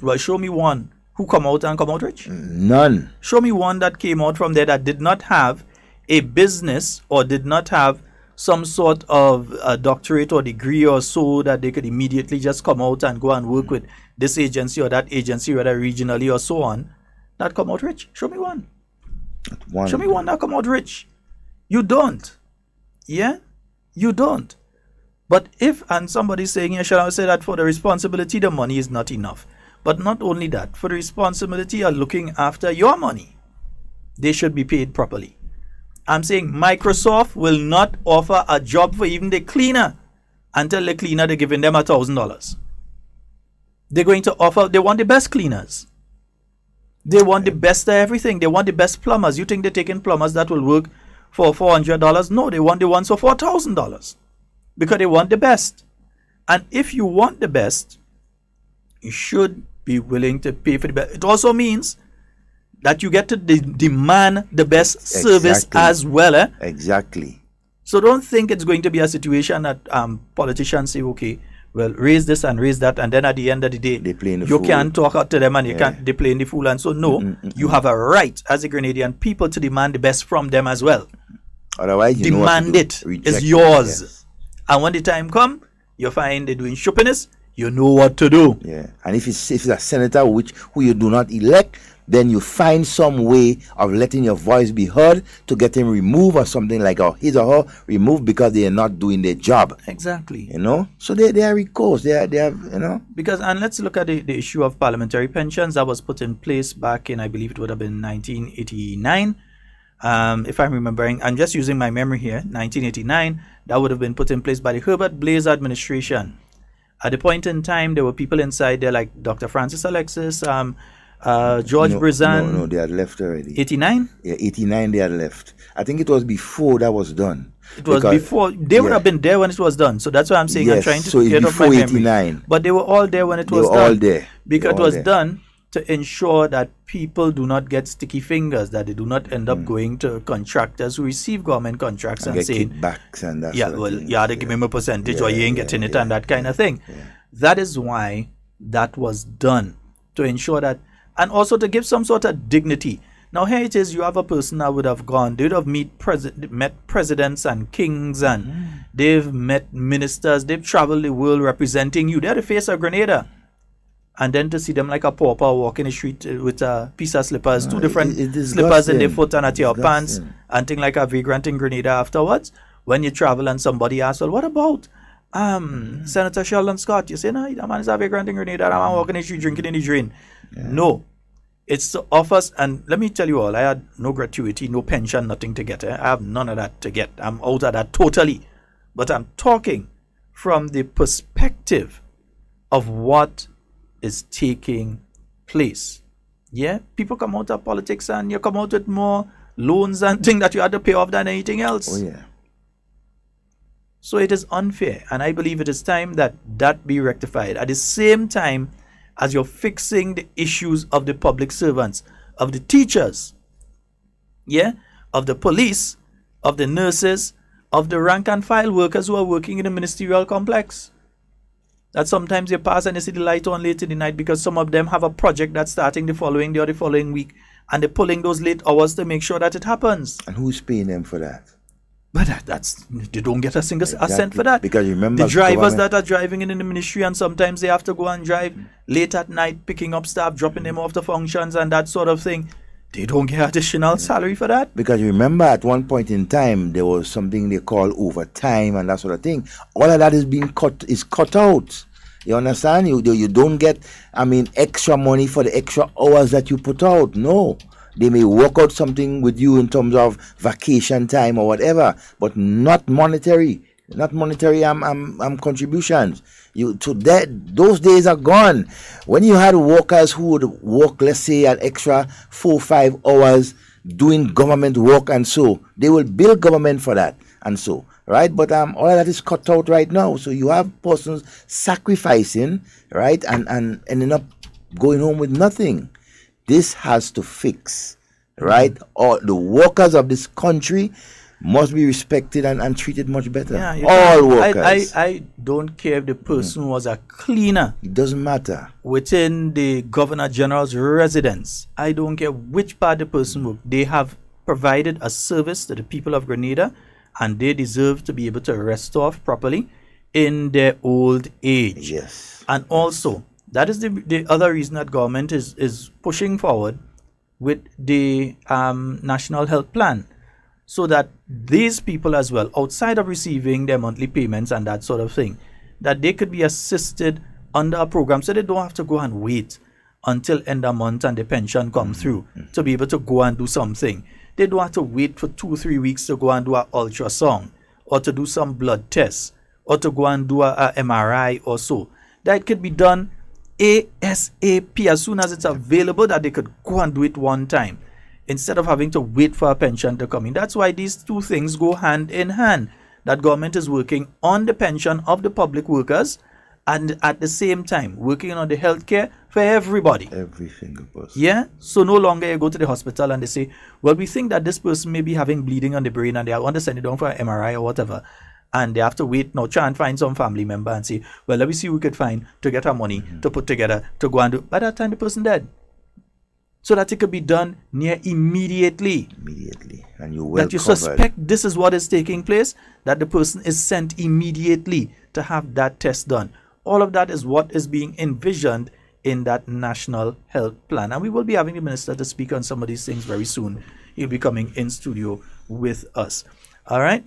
well, show me one who come out rich. None. Show me one that came out from there that did not have a business or did not have some sort of a doctorate or degree or so that they could immediately just come out and go and work with this agency or that agency, whether regionally or so on, that come out rich. Show me one. Show me one that come out rich. You don't. Yeah? You don't. But if, and somebody's saying here, shall I say that for the responsibility, the money is not enough. But not only that, for the responsibility of looking after your money, they should be paid properly. I'm saying Microsoft will not offer a job for even the cleaner until the cleaner they're giving them $1,000. They're going to offer, they want the best cleaners. They want the best of everything. They want the best plumbers. You think they're taking plumbers that will work for $400? No, they want the ones for $4,000 because they want the best. And if you want the best, you should be willing to pay for the best. It also means that you get to demand the best service as well. Exactly. So don't think it's going to be a situation that politicians say, okay, well, raise this and raise that, and then at the end of the day, you can't talk out to them and you can't, they play in the fool. And so, no, you have a right as a Grenadian people to demand the best from them as well. Otherwise, you demand it. It's yours. Yes. And when the time comes, you find they're doing shoppiness, you know what to do. Yeah. And if it's a senator who you do not elect, then you find some way of letting your voice be heard to get him removed or something like his or her removed because they are not doing their job. Exactly. You know? So they are recourse. They have, you know. Because, and let's look at the issue of parliamentary pensions that was put in place back in, I believe it would have been 1989. If I'm remembering, I'm just using my memory here, 1989, that would have been put in place by the Herbert Blaise administration. At the point in time, there were people inside there like Dr. Francis Alexis, George Brizan. No, they had left already. 89? Yeah, 89 they had left. I think it was before that was done. It was before. They would have been there when it was done. So that's why I'm saying I'm trying to get off my memory. 89. But they were all there when it was done. They were all there. Because it was done to ensure that people do not get sticky fingers, that they do not end up going to contractors who receive government contracts and saying, kickbacks and that yeah, well, you had to give me a percentage or you ain't getting it and that kind of thing. Yeah. That is why that was done, to ensure that, and also to give some sort of dignity. Now here it is, you have a person that would have gone, they would have met presidents and kings and they've met ministers, they've traveled the world representing you. They're the face of Grenada. And then to see them like a pauper walking the street with a piece of slippers, two different slippers in their foot and at your pants, and thing like a vagrant in Grenada afterwards. When you travel and somebody asks, well, what about Senator Sheldon Scott? You say, no, that man is a vagrant in Grenada, that man walking the street drinking in the drain. Yeah. No. It's to offer, and let me tell you all, I had no gratuity, no pension, nothing to get. I have none of that to get. I'm out of that totally. But I'm talking from the perspective of what is taking place. Yeah, people come out of politics and you come out with more loans and things that you had to pay off than anything else. Oh yeah. So it is unfair, and I believe it is time that that be rectified. At the same time as you're fixing the issues of the public servants, of the teachers, yeah, of the police, of the nurses, of the rank and file workers who are working in the ministerial complex. That sometimes you pass and you see the light on late in the night because some of them have a project that's starting the following day or the following week, and they're pulling those late hours to make sure that it happens. And who's paying them for that? But they don't get a single cent for that. Because remember, the drivers that are driving in the ministry, and sometimes they have to go and drive late at night, picking up staff, dropping them off to functions and that sort of thing. They don't get additional salary for that. Because remember, at one point in time, there was something they call overtime and that sort of thing. All of that is cut out. You understand? You don't get, extra money for the extra hours that you put out. No. They may work out something with you in terms of vacation time or whatever, but not monetary. Not monetary contributions. Those days are gone. When you had workers who would work, let's say, an extra 4 or 5 hours doing government work and so, they will bill government for that and so, right? But all of that is cut out right now. So you have persons sacrificing, right, and ending up going home with nothing. this has to fix, right? All the workers of this country must be respected and treated much better. Yeah, all workers. I don't care if the person was a cleaner. It doesn't matter. Within the Governor General's residence, I don't care which part the person worked. They have provided a service to the people of Grenada, and they deserve to be able to rest off properly in their old age. Yes. And also, that is the other reason that government is pushing forward with the National Health Plan, so that these people as well, outside of receiving their monthly payments and that sort of thing, that they could be assisted under a program, so they don't have to go and wait until end of month and the pension come through to be able to go and do something. They don't have to wait for 2-3 weeks to go and do an ultrasound or to do some blood tests or to go and do a MRI or so. That could be done ASAP as soon as it's available, that they could go and do it one time, instead of having to wait for a pension to come in. That's why these two things go hand in hand. That government is working on the pension of the public workers and at the same time working on the healthcare for everybody. Every single person. Yeah? So no longer you go to the hospital and they say, well, we think that this person may be having bleeding on the brain and they want to send it down for an MRI or whatever. And they have to wait now, try and find some family member and say, well, let me see who we could find to get our money to put together to go and do. By that time, the person dead. So that it could be done near immediately. Immediately. And you will that you suspect this is what is taking place, that the person is sent immediately to have that test done. All of that is what is being envisioned in that National Health Plan. And we will be having the minister to speak on some of these things very soon. He'll be coming in studio with us. All right.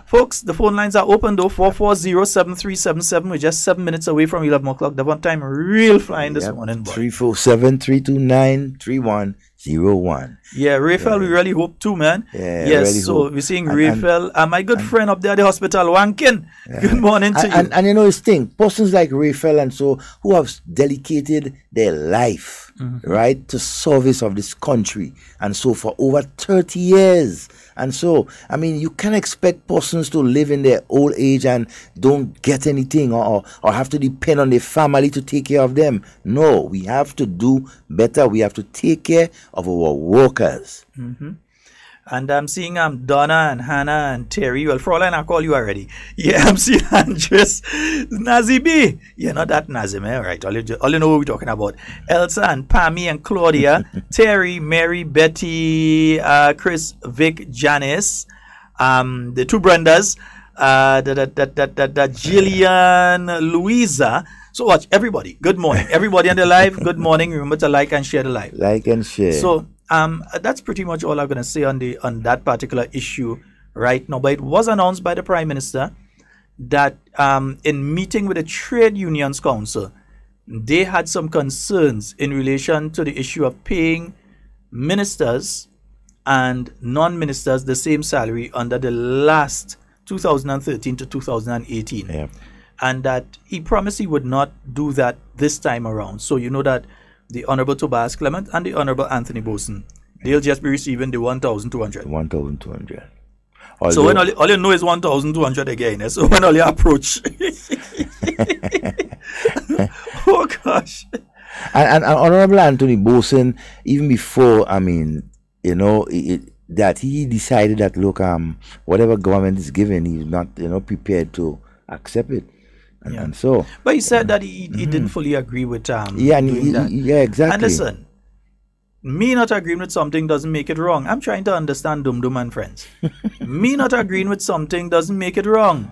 Folks, the phone lines are open though, 440-7377. We're just 7 minutes away from 11 o'clock. Devon time real flying this morning, boy. 347-329-3101. Yeah, Raphael, we really hope too, man. Yeah, yes, really so hope. we're seeing Raphael, my good friend up there at the hospital, Wankin. Yeah. Good morning to you. And you know this thing, persons like Raphael and so, who have dedicated their life, right, to service of this country, and so for over 30 years. And so, I mean, you can't expect persons to live in their old age and don't get anything or have to depend on their family to take care of them. No, we have to do better. We have to take care of our workers. And I'm seeing Donna and Hannah and Terry. Well, Fräulein, I call you already. Yeah, I'm seeing Andres, Nazi B. Yeah, not that Nazi, man. Right, all you know what we're talking about. Elsa and Pammy and Claudia, Terry, Mary, Betty, Chris, Vic, Janice, the two Brendas, Jillian, Louisa. So watch, everybody, good morning. Everybody on the live, good morning. Remember to like and share the live. Like and share. So that's pretty much all I'm going to say on that particular issue right now. But it was announced by the Prime Minister that in meeting with the Trade Unions Council, they had some concerns in relation to the issue of paying ministers and non-ministers the same salary under the last 2013 to 2018. Yeah. And that he promised he would not do that this time around. So you know that the Honorable Tobias Clement and the Honorable Anthony Boson, they'll just be receiving the 1,200. 1,200. So when all you know is 1,200 again. So when all you approach. Oh gosh. And Honorable Anthony Boson, even before, I mean, you know, that he decided that, look, whatever government is giving, he's not, you know, prepared to accept it. And so, but he said that he didn't fully agree with doing that. Yeah, exactly. And listen, me not agreeing with something doesn't make it wrong. I'm trying to understand Dum Dum and friends. Me not agreeing with something doesn't make it wrong.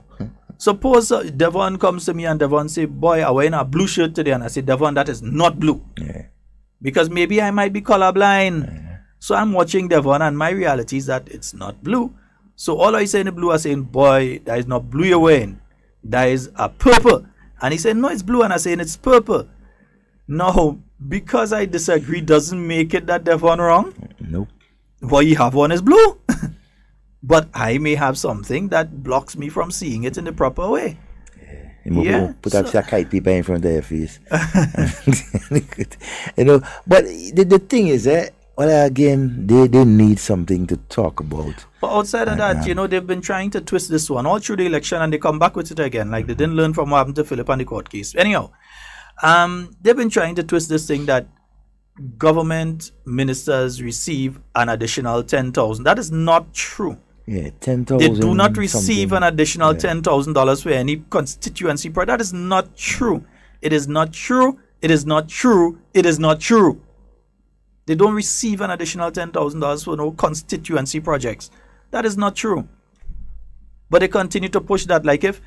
Suppose Devon comes to me and Devon say, boy, I wear a blue shirt today, and I say, Devon, that is not blue. Yeah. Because maybe I might be colorblind. Yeah. So I'm watching Devon, and my reality is that it's not blue. So all I say in the blue, I saying, boy, that is not blue you're wearing. That is a purple. And he said, no, it's blue. And I said, it's purple. No, because I disagree doesn't make it that Devon wrong. Nope. What you have on is blue. But I may have something that blocks me from seeing it in the proper way. Yeah. Put up some kite paper in front of your face. You know, but the thing is, well, again, they need something to talk about. But outside of that, you know, they've been trying to twist this one all through the election, and they come back with it again. Like they didn't learn from what happened to Philip and the court case. Anyhow, they've been trying to twist this thing that government ministers receive an additional 10,000. That is not true. Yeah, 10,000. They do not receive something. an additional $10,000 for any constituency project. That is not true. It is not true. It is not true. It is not true. They don't receive an additional $10,000 for no constituency projects. That is not true. But they continue to push that, like if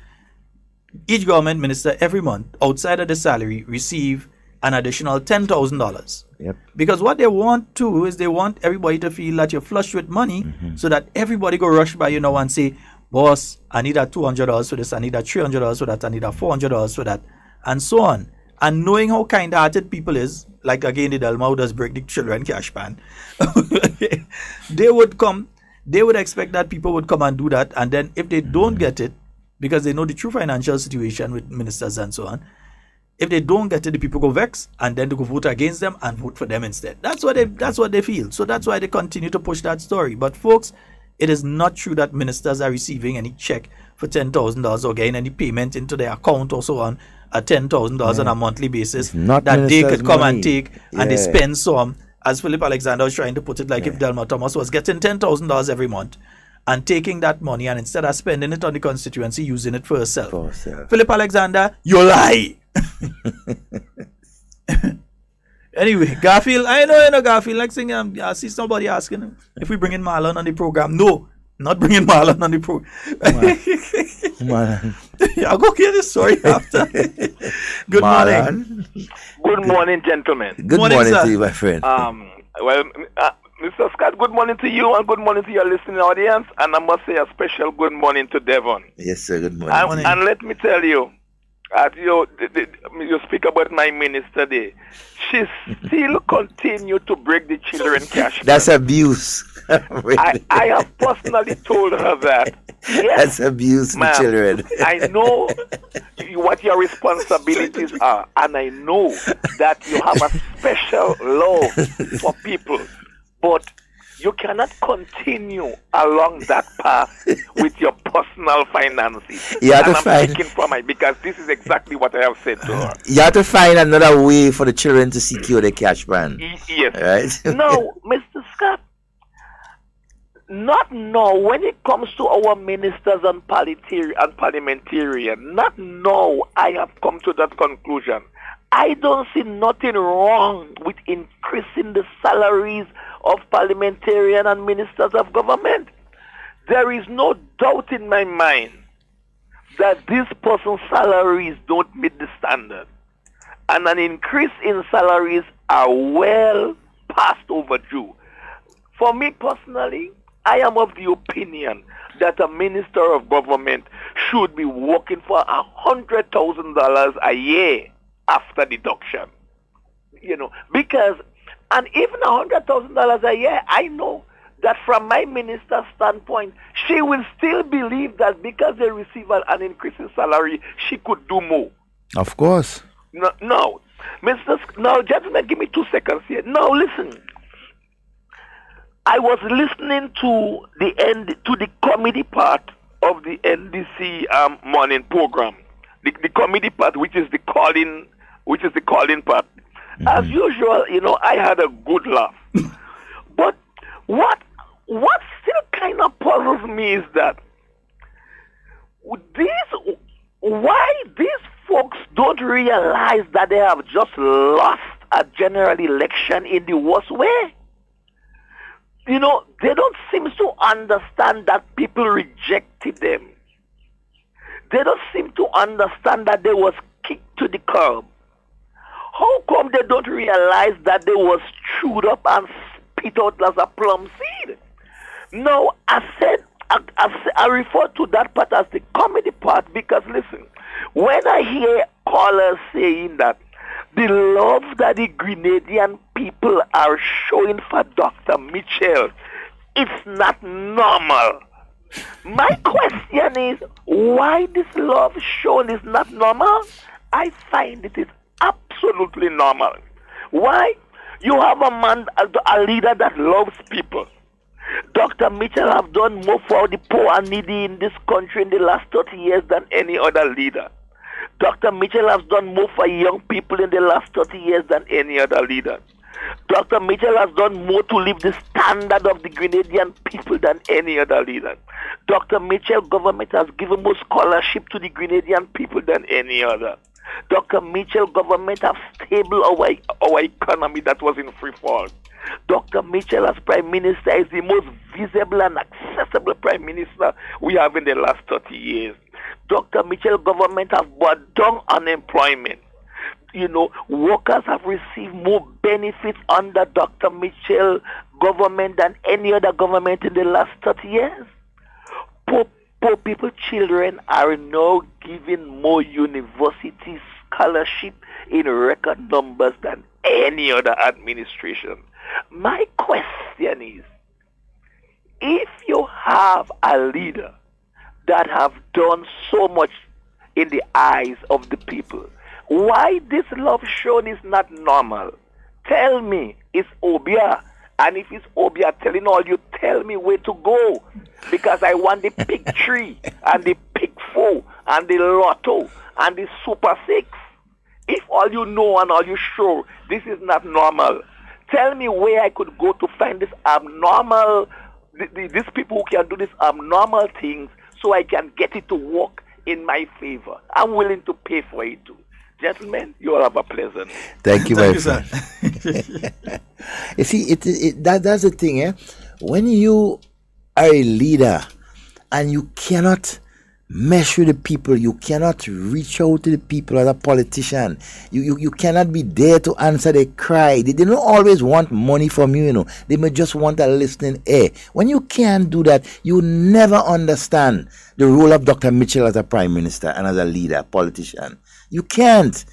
each government minister every month outside of the salary receive an additional $10,000. Yep. Because what they want to is they want everybody to feel that you're flush with money, so that everybody go rush by you now and say, boss, I need that $200 for this, I need that $300 for that, I need that $400 for that, and so on. And knowing how kind-hearted people is, like again the Delma who does break the children cash pan, they would expect that people would come and do that, and then if they don't get it, because they know the true financial situation with ministers and so on, if they don't get it, the people go vex, and then they go vote against them and vote for them instead. That's what they feel. So that's why they continue to push that story. But folks, it is not true that ministers are receiving any check for $10,000 or getting any payment into their account or so on at $10,000 on a monthly basis that they could come and take and they spend some. As Philip Alexander was trying to put it, like if Delma Thomas was getting $10,000 every month and taking that money and instead of spending it on the constituency, using it for herself. Philip Alexander, you lie. Anyway, Garfield, I know Garfield, like saying, I see somebody asking him if we bring in Marlon on the program. No, not bringing Marlon on the program. I'll go get this story after. Good morning. Good morning, gentlemen. Good morning to you, my friend. Mr. Scott, good morning to you and good morning to your listening audience. And I must say a special good morning to Devon. Yes, sir. Good morning. And let me tell you, you speak about my minister there. She still continue to break the children cash. That's abuse. I have personally told her that. Yes, that's abuse for children. I know what your responsibilities are, and I know that you have a special love for people, but you cannot continue along that path with your personal finances. You have and to I'm speaking from my, because this is exactly what I have said to her. You have to find another way for the children to secure the cash ban. Yes. Right? No, Mr. Scott. Not now when it comes to our ministers and parliamentarian. Not now I have come to that conclusion. I don't see nothing wrong with increasing the salaries of parliamentarian and ministers of government. There is no doubt in my mind that this person's salaries don't meet the standard. And an increase in salaries are well past overdue. For me personally, I am of the opinion that a minister of government should be working for $100,000 a year after deduction. Because, and even $100,000 a year, I know that from my minister's standpoint, she will still believe that because they receive an increase in salary, she could do more. Of course. No. Now, gentlemen, give me 2 seconds here. Now, listen. I was listening to the comedy part of the NDC morning program, the comedy part, which is the calling part. Mm-hmm. As usual, I had a good laugh. But what still kind of puzzles me is that why these folks don't realize that they have just lost a general election in the worst way. They don't seem to understand that people rejected them. They don't seem to understand that they was kicked to the curb. How come they don't realize that they was chewed up and spit out as a plum seed? No, I refer to that part as the comedy part because, listen, when I hear callers saying that the love that the Grenadian people are showing for Dr. Mitchell, it's not normal. My question is, why this love shown is not normal? I find it is absolutely normal. Why? You have a man, a leader that loves people. Dr. Mitchell have done more for the poor and needy in this country in the last 30 years than any other leader. Dr. Mitchell has done more for young people in the last 30 years than any other leader. Dr. Mitchell has done more to lift the standard of the Grenadian people than any other leader. Dr. Mitchell government has given more scholarship to the Grenadian people than any other. Dr. Mitchell government have stable our economy that was in free fall. Dr. Mitchell as Prime Minister is the most visible and accessible Prime Minister we have in the last 30 years. Dr. Mitchell government have brought down unemployment. Workers have received more benefits under Dr. Mitchell government than any other government in the last 30 years. Poor people, children are now given more university scholarship in record numbers than any other administration. My question is, if you have a leader that have done so much in the eyes of the people, why this love shown is not normal? Tell me, it's Obia. And if it's Obia telling all you, tell me where to go. Because I want the pick 3 and the pick 4 and the lotto and the super 6. If all you know and all you sure, this is not normal. Tell me where I could go to find this abnormal, these people who can do these abnormal things so I can get it to work in my favor. I'm willing to pay for it too. Gentlemen, you all have a pleasant. Thank you, my friend. You see, that's the thing, eh? When you are a leader and you cannot mesh with the people, you cannot reach out to the people as a politician, you cannot be there to answer their cry. They don't always want money from you, They may just want a listening ear. When you can't do that, you never understand the role of Dr. Mitchell as a prime minister and as a leader, politician. You can't.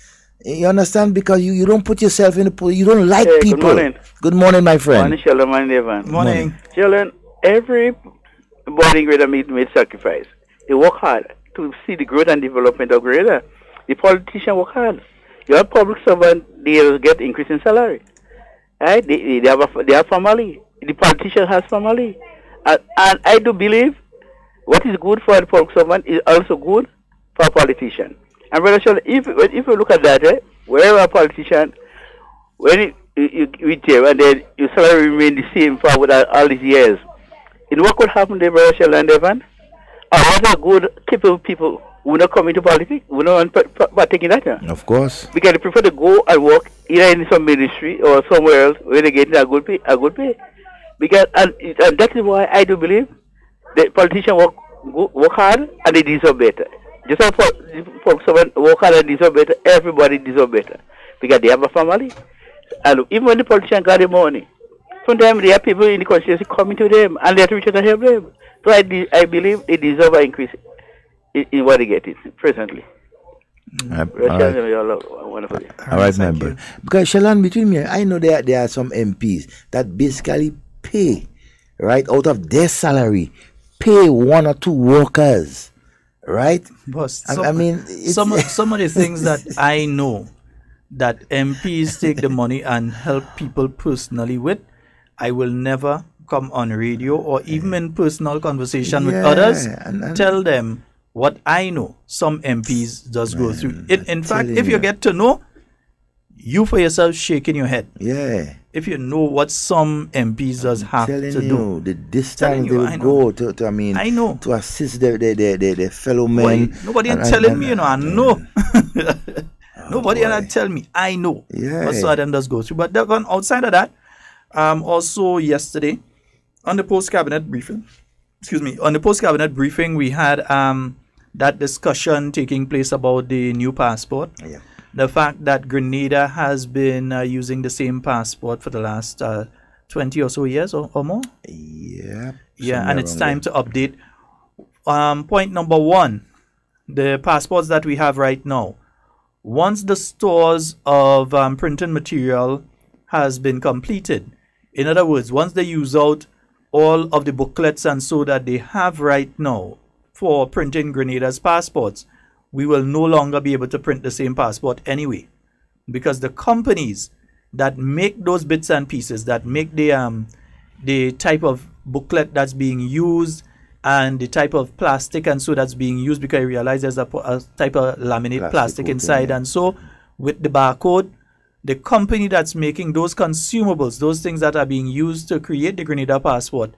You understand? Because you don't put yourself in the pool. You don't like people. Good morning. Good morning, my friend. Morning, Sheldon. Morning, Devon. Morning. Sheldon, everybody in Grenada made sacrifice. They work hard to see the growth and development of Grenada. The politicians work hard. You have public servants, they get increase in salary. Right? They have family. The politician has family. And I do believe what is good for the public servant is also good for a politician. And brother Sheldon, if you look at that, wherever a politician, when you reach there and then your salary remain the same for all these years, what could happen there, brother Sheldon and Devon? A lot of good, capable people who not come into politics, who not partake in that. Of course. Because they prefer to go and work either in some ministry or somewhere else where they get a good pay. Because and that is why I do believe that politicians work hard and they deserve better. Just as someone work hard and deserve better, everybody deserve better. Because they have a family. And even when the politicians got the money, sometimes there are people in the constituency coming to them and they have to reach out and help them. So I believe they deserve an increase in what they get presently. All right, member. Because Sheldon, between me, I know there are some MPs that basically pay, right, out of their salary, pay 1 or 2 workers, right? Boss, I mean, some of the things that I know that MPs take the money and help people personally with, I will never come on radio or even in personal conversation with others, and tell them what I know. Some MPs does go through it. In fact, if you get to know, you for yourself shaking your head. Yeah. If you know what some MPs does have to do. The distance they will go to I know. To assist their fellow men. Boy, nobody is telling me, I know. Nobody not tell me. I know. Yeah. What some of them does go through. But outside of that, also yesterday, on the post-cabinet briefing, we had that discussion taking place about the new passport. Yeah. The fact that Grenada has been using the same passport for the last 20 or so years or more. Yeah. Yeah, and it's time to update. Point number 1, the passports that we have right now. Once the stores of printing material has been completed, in other words, once they use out all of the booklets and so that they have right now for printing Grenada's passports, we will no longer be able to print the same passport anyway. Because the companies that make those bits and pieces, that make the type of booklet that's being used and the type of plastic and so that's being used, because I realize there's a type of laminate plastic inside, and so with the barcode, the company that's making those consumables, those things that are being used to create the Grenada passport,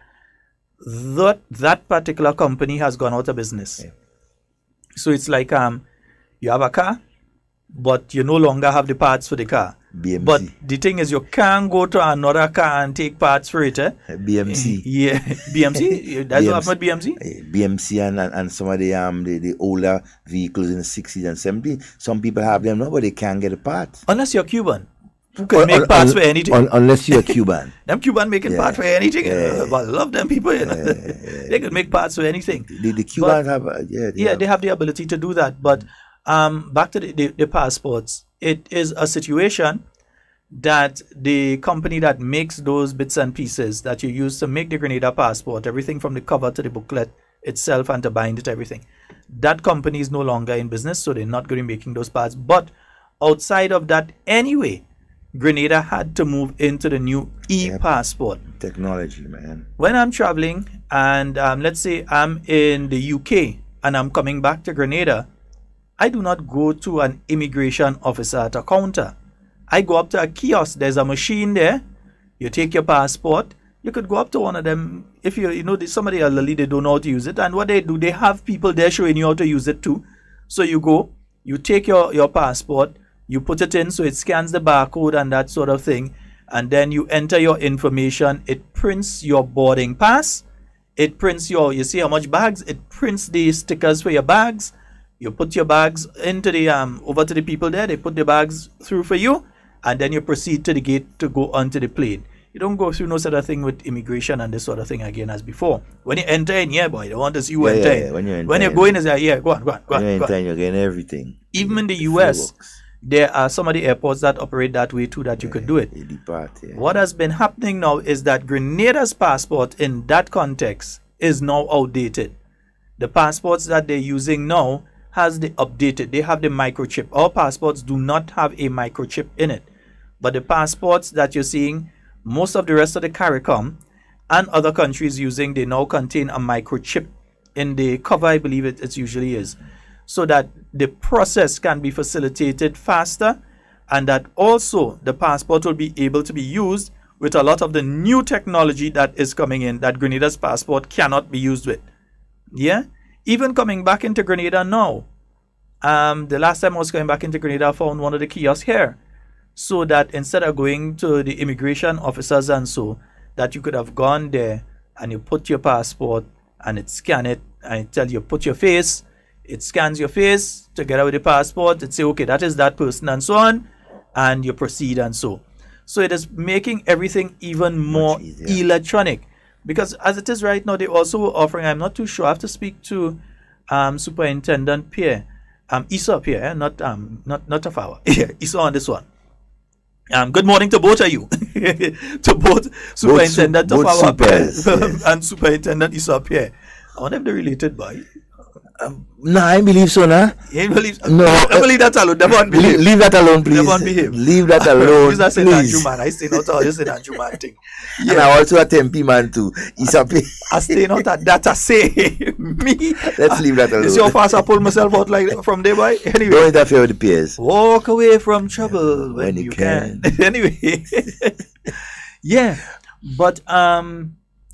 that particular company has gone out of business. Yeah. So it's like you have a car, but you no longer have the parts for the car. BMC. But the thing is, you can't go to another car and take parts for it. BMC. Yeah, BMC. That's what happened with BMC. BMC and some of the older vehicles in the 60s and 70s. Some people have them now, but they can't get the parts. Unless you're Cuban. Who can make parts for anything. Unless you're Cuban. Them Cuban making parts for anything. But I love them people. They can make parts for anything. The Cubans have... they have the ability to do that. But back to the passports. It is a situation that the company that makes those bits and pieces that you use to make the Grenada passport, everything from the cover to the booklet itself and to bind it, everything, that company is no longer in business, so they're not going to be making those parts. But outside of that anyway, Grenada had to move into the new e-passport. Technology, man. When I'm traveling and let's say I'm in the UK and I'm coming back to Grenada, I do not go to an immigration officer at a counter. I go up to a kiosk. There's a machine there. You take your passport. You could go up to one of them. If you know somebody elderly, they don't know how to use it. And what they do, they have people there showing you how to use it too. So you go, you take your passport, you put it in so it scans the barcode and that sort of thing. And then you enter your information. It prints your boarding pass. It prints you see how much bags. It prints the stickers for your bags. You put your bags into the over to the people there. They put the bags through for you, and then you proceed to the gate to go onto the plane. You don't go through no sort of thing with immigration and this sort of thing again as before. When you enter in, boy, they want to see you enter in. When you go in, it's like, go on. When you enter in, you're getting everything. Even in the US, there are some of the airports that operate that way too, that you could do it. What has been happening now is that Grenada's passport in that context is now outdated. The passports that they're using now has the updated. They have the microchip. Our passports do not have a microchip in it. But the passports that you're seeing, most of the rest of the CARICOM and other countries using, they now contain a microchip in the cover, I believe it usually is. So that the process can be facilitated faster, and that also the passport will be able to be used with a lot of the new technology that is coming in that Grenada's passport cannot be used with. Yeah? Even coming back into Grenada now, the last time I was going back into Grenada, I found one of the kiosks here. So that instead of going to the immigration officers and so, that you could have gone there and you put your passport and it scan it and it tell you put your face, it scans your face together with the passport, it say okay, that is that person and so on, and you proceed and so. So it is making everything even more electronic. Because as it is right now, they also were offering, I'm not too sure, I have to speak to Superintendent Pierre, Issa Pierre, not Tafawa, Issa on this one. Good morning to both of you, to both Superintendent Tafawa Pierre and Superintendent Issa Pierre. I wonder if they're related by. No, I believe so, nah. You believe? No, I believe that alone. Leave that alone, please. Devon behave. Leave that alone, please. I say Andrew man. I stay not all. You say Andrew man thing. Yeah. And I also a Tempe man too. I stay not at that. I say me. Let's leave that alone. You see how fast I pull myself out like from there, boy. Anyway, don't interfere with the peers. Walk away from trouble when you can. Anyway, yeah, but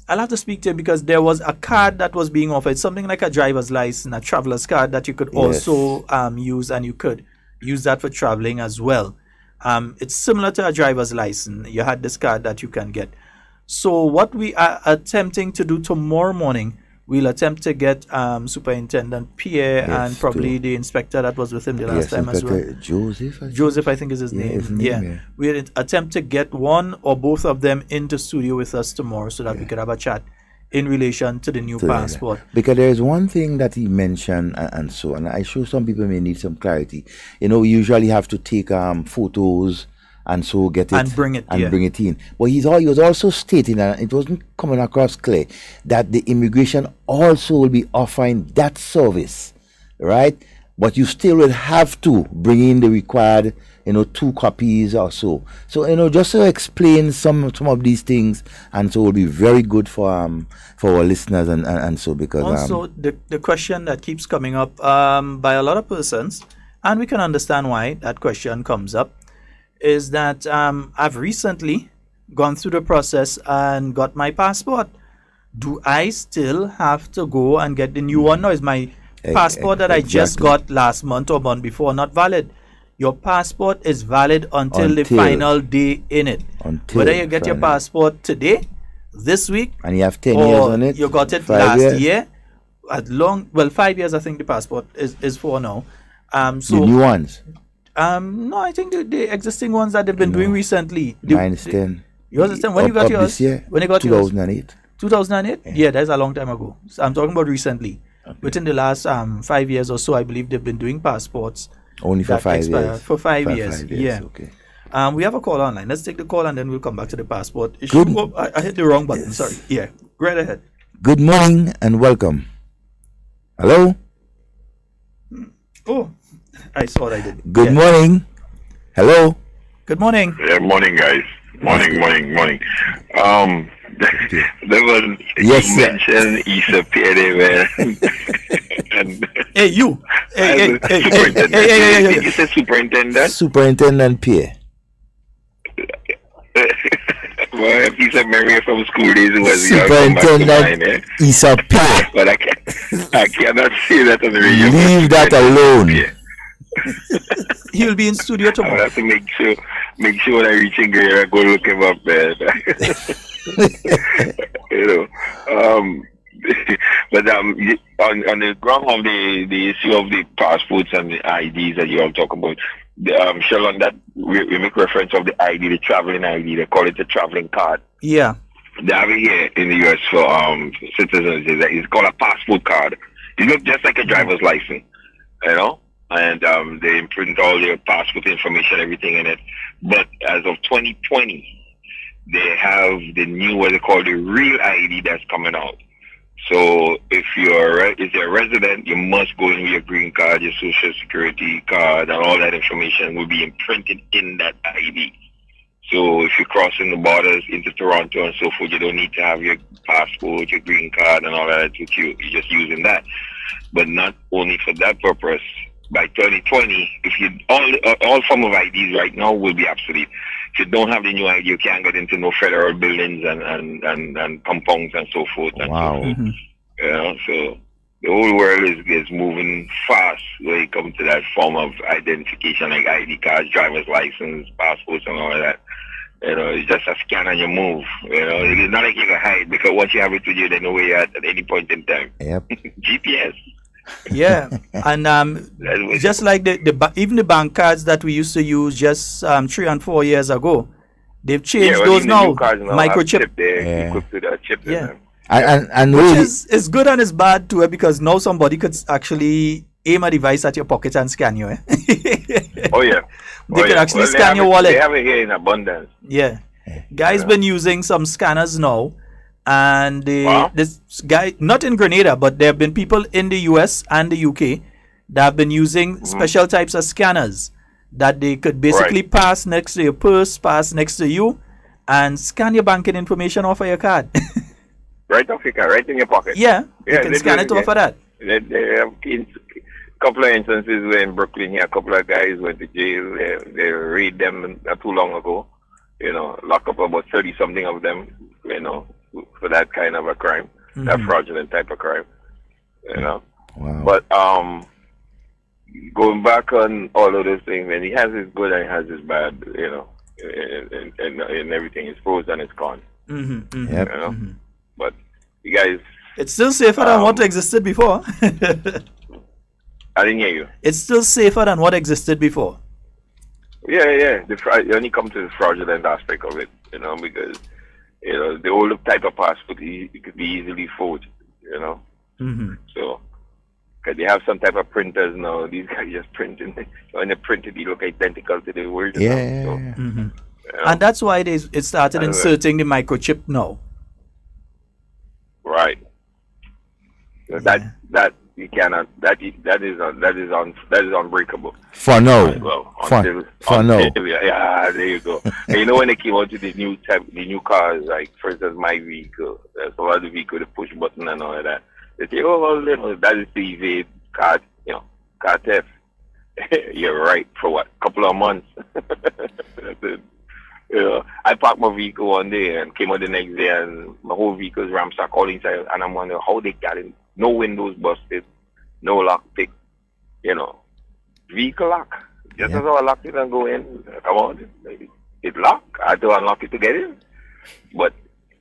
I'll have to speak to him because there was a card that was being offered, something like a driver's license, a traveler's card that you could also use, and you could use that for traveling as well. It's similar to a driver's license. You had this card that you can get. So what we are attempting to do tomorrow morning, we'll attempt to get Superintendent Pierre and probably the inspector that was with him the last time as well. Joseph, I think is his name. Yeah. We'll attempt to get one or both of them into studio with us tomorrow so that we could have a chat in relation to the new passport. Because there is one thing that he mentioned and so on. I'm sure some people may need some clarity. You know, we usually have to take photos and so get it and bring it in. But he was also stating, and it wasn't coming across clear, that the immigration also will be offering that service, right? But you still will have to bring in the required, 2 copies or so. So, just to explain some of these things, and so it will be very good for our listeners and so, because also the question that keeps coming up by a lot of persons, and we can understand why that question comes up, is that I've recently gone through the process and got my passport. Do I still have to go and get the new one? No, is my passport that I just got last month or month before not valid? Your passport is valid until the final day in it. Whether you get your passport today, this week, and you have 10 years on it, you got it last year. 5 years I think the passport is for now. So the new ones? No, I think the existing ones that they've been doing recently. Mine is 10. Yours is 10. When you got yours? This year? When you got 2008. yours? 2008? Yeah, that's a long time ago. So I'm talking about recently. Okay. Within the last 5 years or so, I believe they've been doing passports. Only for 5 years? For 5 years, yeah. Okay. We have a call online. Let's take the call and then we'll come back to the passport issue. Oh, I hit the wrong button. Yes. Sorry. Yeah. Go right ahead. Good morning and welcome. Hello? Oh, I saw what I did. Good morning. Hello? Good morning. Yeah, morning, guys. Morning. There was, yes, you mentioned Issa Pierre there. And hey, you. Hey. Did you say superintendent? Superintendent Pierre. Well, if you said Mary from school days, it was Superintendent Issa Pierre. But I cannot say that on the radio. Leave that alone. He'll be in studio tomorrow. I have to make sure when I reach in Grenada, I go look him up, man. But on the ground of the issue of the passports and the IDs that you all talk about, Sheldon, that we make reference of the ID, the traveling ID. They call it the traveling card. Yeah. They have it here in the US for citizens. It's called a passport card. It looks just like a driver's license, you know. And they imprint all their passport information, everything in it. But as of 2020, they have the new, what they call the real ID that's coming out. So if you're a resident, you must go in with your green card, your social security card, and all that information will be imprinted in that ID. So if you're crossing the borders into Toronto and so forth, you don't need to have your passport, your green card, and all that with you. You're just using that. But not only for that purpose. By 2020, if you all form of IDs right now will be obsolete. If you don't have the new ID, you can't get into no federal buildings and compounds and so forth. Wow. And so forth. You know, so the whole world is moving fast when it comes to that form of identification, like ID cards, driver's license, passports, and all of that. You know, it's just a scan and you move. You know, it's not like you can hide because once you have it with you, they know where you're at any point in time. Yep. GPS. Yeah, and just like even the bank cards that we used to use just 3 and 4 years ago, they've changed those now. Microchip. Equipped with a chip. Yeah, and which is good and it's bad too, because now somebody could actually aim a device at your pocket and scan you. Oh yeah, they can actually scan your wallet. They have it here in abundance. Yeah, guys been using some scanners now. And this guy, not in Grenada, but there have been people in the US and the UK that have been using special types of scanners that they could basically pass next to your purse, pass next to you, and scan your banking information off of your card. Right off your card, right in your pocket. Yeah, you can scan it off of that. They have a couple of instances where in Brooklyn here, a couple of guys went to jail. They raided them not too long ago. You know, lock up about 30-something of them, you know, for that kind of a crime, that fraudulent type of crime, you know. Wow. But going back on all of those things, and he has his good and he has his bad, you know, and everything. It's pros and it's cons. Yep. You know? But you guys, it's still safer than what existed before. I didn't hear you. It's still safer than what existed before. Yeah. You only come to the fraudulent aspect of it, you know, because you know the old type of passport it could be easily forged, you know. So, because they have some type of printers now, these guys just printing. When they print it, they look identical to the original. Yeah. So, you know, and that's why it started inserting the microchip now. Right. So that you cannot. That is unbreakable. For now. Well, for now. Yeah, there you go. And you know when they came out with the new cars, like for instance my vehicle, there's a lot of vehicles with a push button and all of that. They say, oh well, you know, that is the evade car, you know, car theft. You're right. For what? Couple of months. That's it. I parked my vehicle one day and came out the next day, and my whole vehicle's ramsacked all inside, and I'm wondering how they got in. No windows busted, no lock pick, vehicle lock. Just as I locked it and go in, come on, it locked. I had to unlock it to get in, but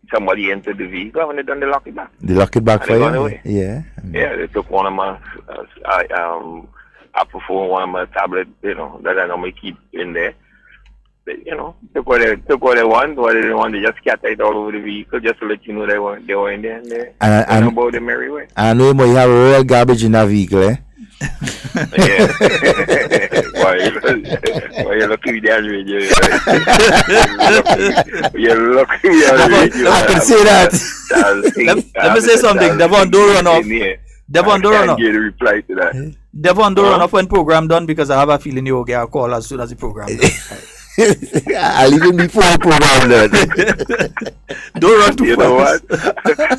somebody entered the vehicle and they done the lock it back. They lock it back for you? Away. Yeah. Yeah, they took one of my Apple phone, one of my tablet, that I normally keep in there. They, took what they want, what they didn't want. They just scattered it all over the vehicle just to let you know they were in there. And about the merry way. I know you have real garbage in that vehicle, eh? Yeah. Why you lucky with that radio? You're lucky with that radio. I can say that. Let me say something. Devon, don't run off. Devon, don't run off. Get a reply to that. Devon, don't run off when program done, because I have a feeling you'll get a call as soon as the program done. I'll even before program done. Don't run too fast. You know what?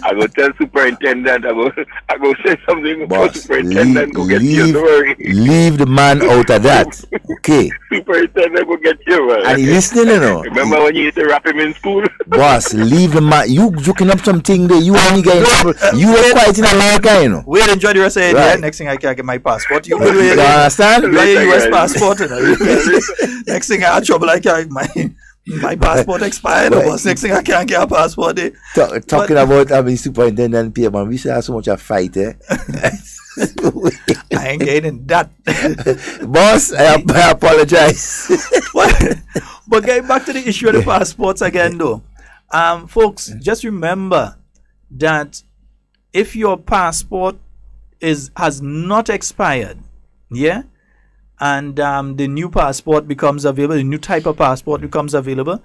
I go tell superintendent. I go say something. Boss, superintendent go get you. Don't worry. Leave the man out of that. Okay. Superintendent go get you, man. Are you listening, Remember when you used to rap him in school? Boss, leave the man. You joking up something there. You only get in trouble. You were quiet in America, We'll enjoy the rest of it. Right. Next thing I can't get my passport. You understand? You get your US passport. Next thing I have trouble, I can't my passport expired. Boss. Next thing I can't get a passport. Talking about having superintendent pay, man. We should have so much a fight, eh? I ain't getting that. Boss, I apologize. But getting back to the issue of the passports again, though. Folks, just remember that if your passport has not expired, and the new passport becomes available, the new type of passport becomes available.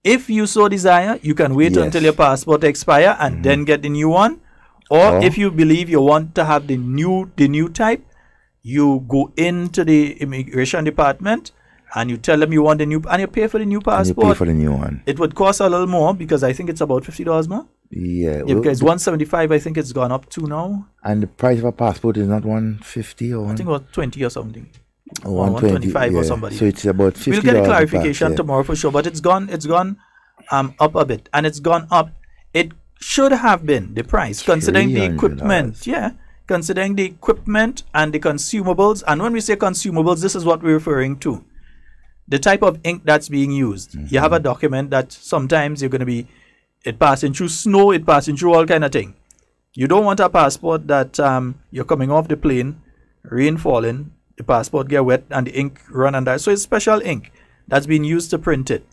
If you so desire, you can wait until your passport expire and then get the new one. Or if you believe you want to have the new type, you go into the immigration department and you tell them you want the new, and you pay for the new passport. And you pay for the new one. It would cost a little more, because I think it's about $50 more. Yeah, because $175, I think it's gone up to now. And the price of a passport is not $150 or I think it was 20 or something. Or 125 or somebody. So it's about $50. We'll get a clarification tomorrow for sure. But it's gone up a bit, and it's gone up. It should have been the price, considering the equipment. Yeah, considering the equipment and the consumables. And when we say consumables, this is what we're referring to: the type of ink that's being used. You have a document that sometimes you're going to be it passing through snow, it passing through all kind of thing. You don't want a passport that you're coming off the plane, rain falling, the passport get wet and the ink run and die. So it's special ink that's being used to print it.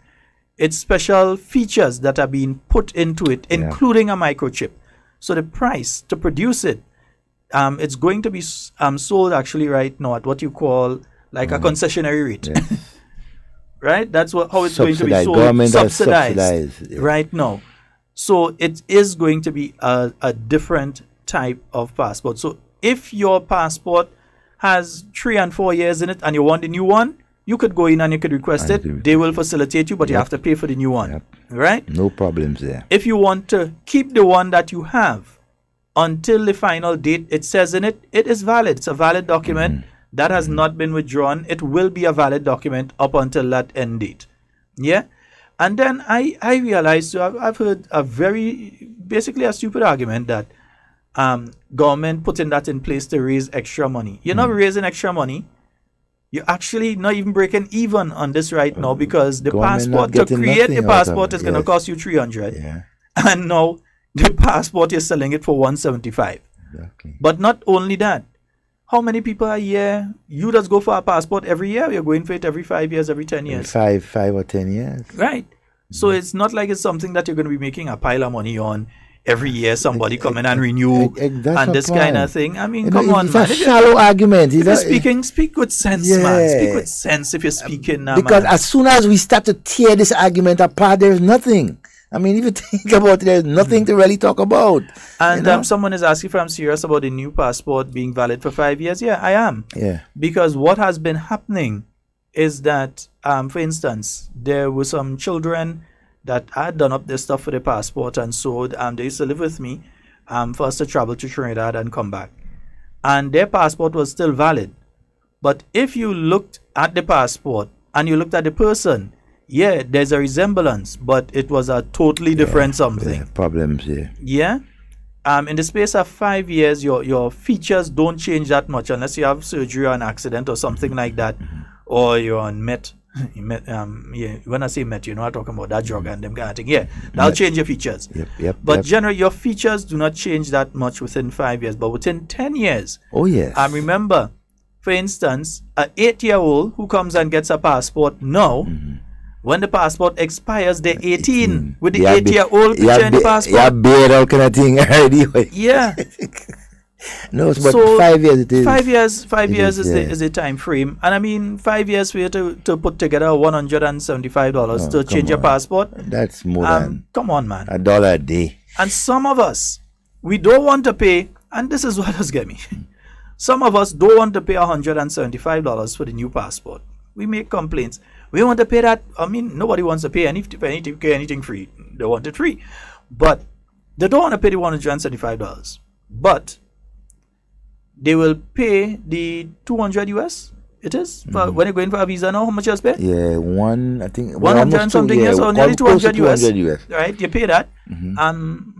It's special features that are being put into it, including a microchip. So the price to produce it, it's going to be sold actually right now at what you call like a concessionary rate. Right? That's how it's going to be sold. Government subsidized right now. So it is going to be a different type of passport. So if your passport has 3 and 4 years in it and you want the new one, you could go in and you could request it. They will facilitate you, but you have to pay for the new one. Right? No problems there. If you want to keep the one that you have until the final date, it says in it, it is valid. It's a valid document that has not been withdrawn. It will be a valid document up until that end date. Yeah? And then I realized, so I've heard basically a stupid argument that government putting that in place to raise extra money. You're not raising extra money. You're actually not even breaking even on this right now, because the passport, to create the passport is going to cost you $300. And now the passport, you're selling it for $175. Exactly. But not only that, how many people a year, you just go for a passport every year? You're going for it every 5 years, every 10 years. 5 or 10 years. Right. So it's not like it's something that you're going to be making a pile of money on. Every year somebody come in and renew and this kind of thing. I mean, come on, man. It's a shallow argument. Speak with sense, man. Speak with sense if you're speaking now, because as soon as we start to tear this argument apart, there's nothing. I mean, if you think about it, there's nothing to really talk about. And someone is asking if I'm serious about the new passport being valid for 5 years. Yeah, I am. Yeah. Because what has been happening is that, for instance, there were some children that I had done up their stuff for the passport, and so they used to live with me for us to travel to Trinidad and come back. And their passport was still valid. But if you looked at the passport and you looked at the person, yeah, there's a resemblance, but it was a totally different something. Problems, yeah. Yeah. In the space of 5 years, your features don't change that much unless you have surgery or an accident or something like that, or you're on met. Yeah, when I say met, you know, I'm talking about that drug and them kind of thing. Yeah, that'll change your features. But generally, your features do not change that much within 5 years, but within 10 years. Oh, yes. Remember, for instance, an 8-year-old who comes and gets a passport now, when the passport expires, they're 18 with the 8-year-old picture in the passport. Yeah, beard, all kind of thing already. Yeah. No, but so 5 years it is. 5 years, 5 years is the time frame. And I mean, 5 years for you to put together $175 to change your passport. That's more than. Come on, man. $1 a day. And some of us, we don't want to pay, and this is what has get me. Some of us don't want to pay $175 for the new passport. We make complaints. We want to pay that. I mean, nobody wants to pay anything free. They want it free. But they don't want to pay the $175. But they will pay the 200 US. It is for when you're going for a visa now. How much you pay? Yeah, I think 100 and something years, or nearly 200 US. US. Right, you pay that.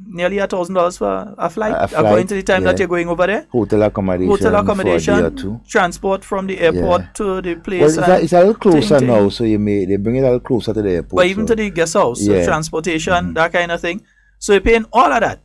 Nearly $1,000 for a flight. According to the time that you're going over there. Hotel accommodation, transport from the airport to the place. Well, it's a little closer now, so they bring it a little closer to the airport. But even to the guest house, so transportation, that kind of thing. So you're paying all of that.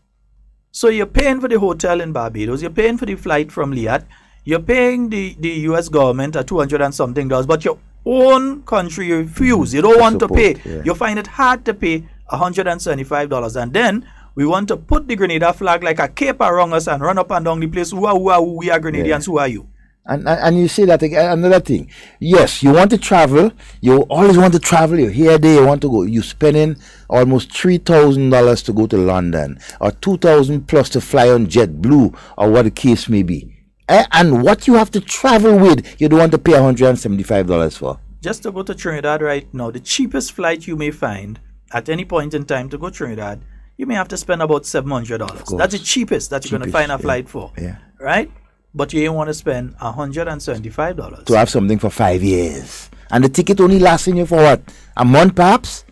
So you're paying for the hotel in Barbados, you're paying for the flight from Liat, you're paying the US government at $200 and something, but your own country you refuse. You don't want to pay. You find it hard to pay $175. And then we want to put the Grenada flag like a cape around us and run up and down the place. Who are we are Grenadians, who are you? And you say that again, another thing. Yes, you want to travel. You always want to travel. You're here, there, you want to go. You're spending almost $3,000 to go to London, or $2,000 plus to fly on JetBlue, or what the case may be. And what you have to travel with, you don't want to pay $175 for. Just to go to Trinidad right now, the cheapest flight you may find at any point in time to go to Trinidad, you may have to spend about $700. That's the cheapest that you're going to find a flight for. Right? But you ain't want to spend $175 to have something for 5 years, and the ticket only lasting you for what, a month perhaps,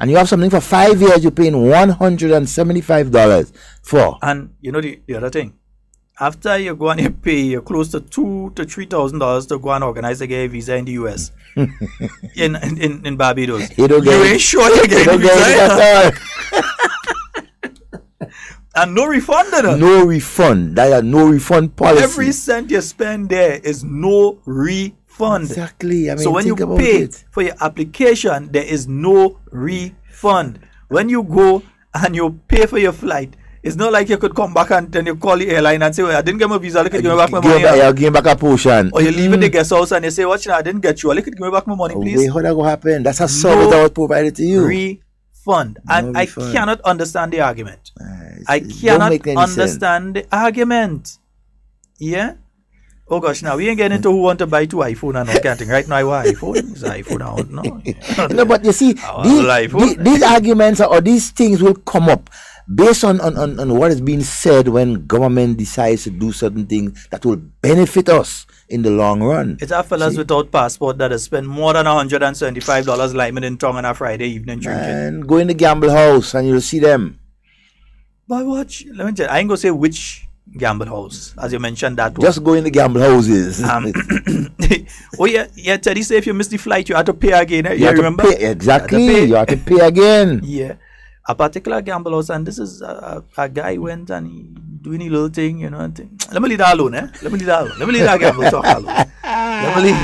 and you have something for 5 years. You're paying $175 for. And you know the other thing, after you go and you pay, you're close to $2,000 to $3,000 to go and organize a visa in the US, in Barbados. You ain't sure you're getting a visa. And no refund, No refund. That is no refund policy. Every cent you spend there is no refund. Exactly. I mean, so when you pay for your application, there is no refund. When you go and you pay for your flight, it's not like you could come back and then you call the airline and say, well, I didn't get my visa, look at give me back my money. Give me back a portion. Or you leave in the guest house and you say, watch, I didn't get you, look at give me back my money, please. Wait, how that going to happen? That's a service that was provided to you. Refund. And I cannot understand the argument. I cannot understand the argument. Yeah? Oh gosh, now we ain't getting into who want to buy 2 iPhone and all kind of thing. Right now I want iPhone. It's iPhone out. No. No, but you see, these arguments or these things will come up based on what is being said when government decides to do certain things that will benefit us in the long run. It's our fellas without passport that has spent more than $175 liming in town on a Friday evening drinking. And go in the gamble house and you'll see them. But watch, let me tell you, I ain't gonna say which gamble house, as you mentioned that one. Just go in the gamble houses. Oh yeah, Teddy say if you miss the flight, you have to pay again. You remember? Pay, exactly, you have to pay again. Yeah. A particular gamble house, and this is a guy went and he doing a little thing, you know. And let me leave that alone, Let me leave that gamble talk alone. Let me leave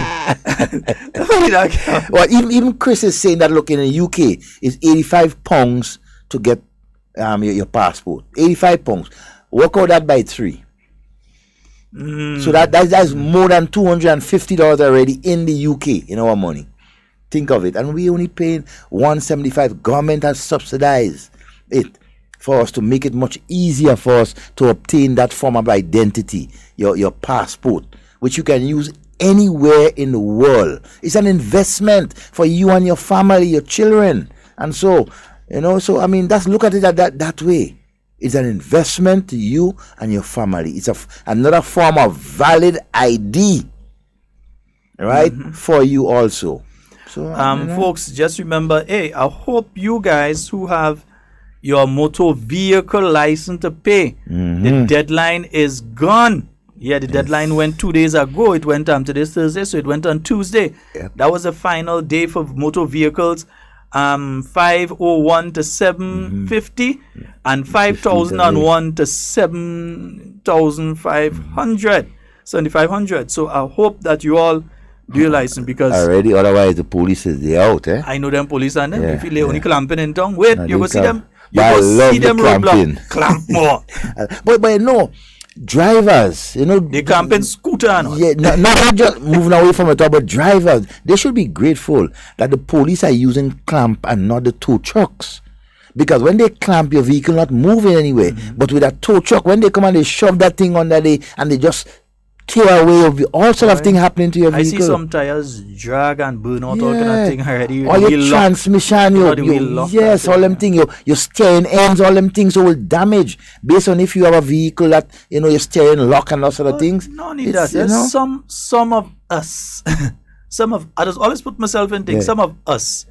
that gamble. Well, even Chris is saying that, look, in the UK, it's £85 to get your passport. £85. Work out that by 3. So that's more than $250 already in the UK in our money. Think of it. And we only paying $175. Government has subsidized it for us to make it much easier for us to obtain that form of identity, your passport, which you can use anywhere in the world. It's an investment for you and your family, your children. And so, so I mean, look at it that way. It's an investment to you and your family. It's another form of valid ID. right, for you also. So, folks, just remember, hey, I hope you guys who have your motor vehicle license to pay, the deadline is gone. Yeah, the deadline went 2 days ago. It went today's Thursday, so it went on Tuesday. Yep. That was the final day for motor vehicles. 501 to 750 and 5,001 to 7,500, 7,500. So I hope that you all do your license, because already, otherwise the police is there out. I know them police and them. If they only clamping in town, wait, you go see them. You I go love see the them roadblock. Clamp more. but no, drivers, they camping scooter and yeah, not just moving away from it all, but drivers, they should be grateful that the police are using clamp and not the tow trucks, because when they clamp your vehicle not moving anywhere, but with a tow truck, when they come and they shove that thing under and they just tear away all sort of thing happening to your vehicle. I see some tires drag and burn out all kind of thing already. Or your transmission, yes, all them things, your steering ends, all them things will damage based on if you have a vehicle that your steering lock and all sort of things. No need that. Some of us, I just always put myself in things. Some of us,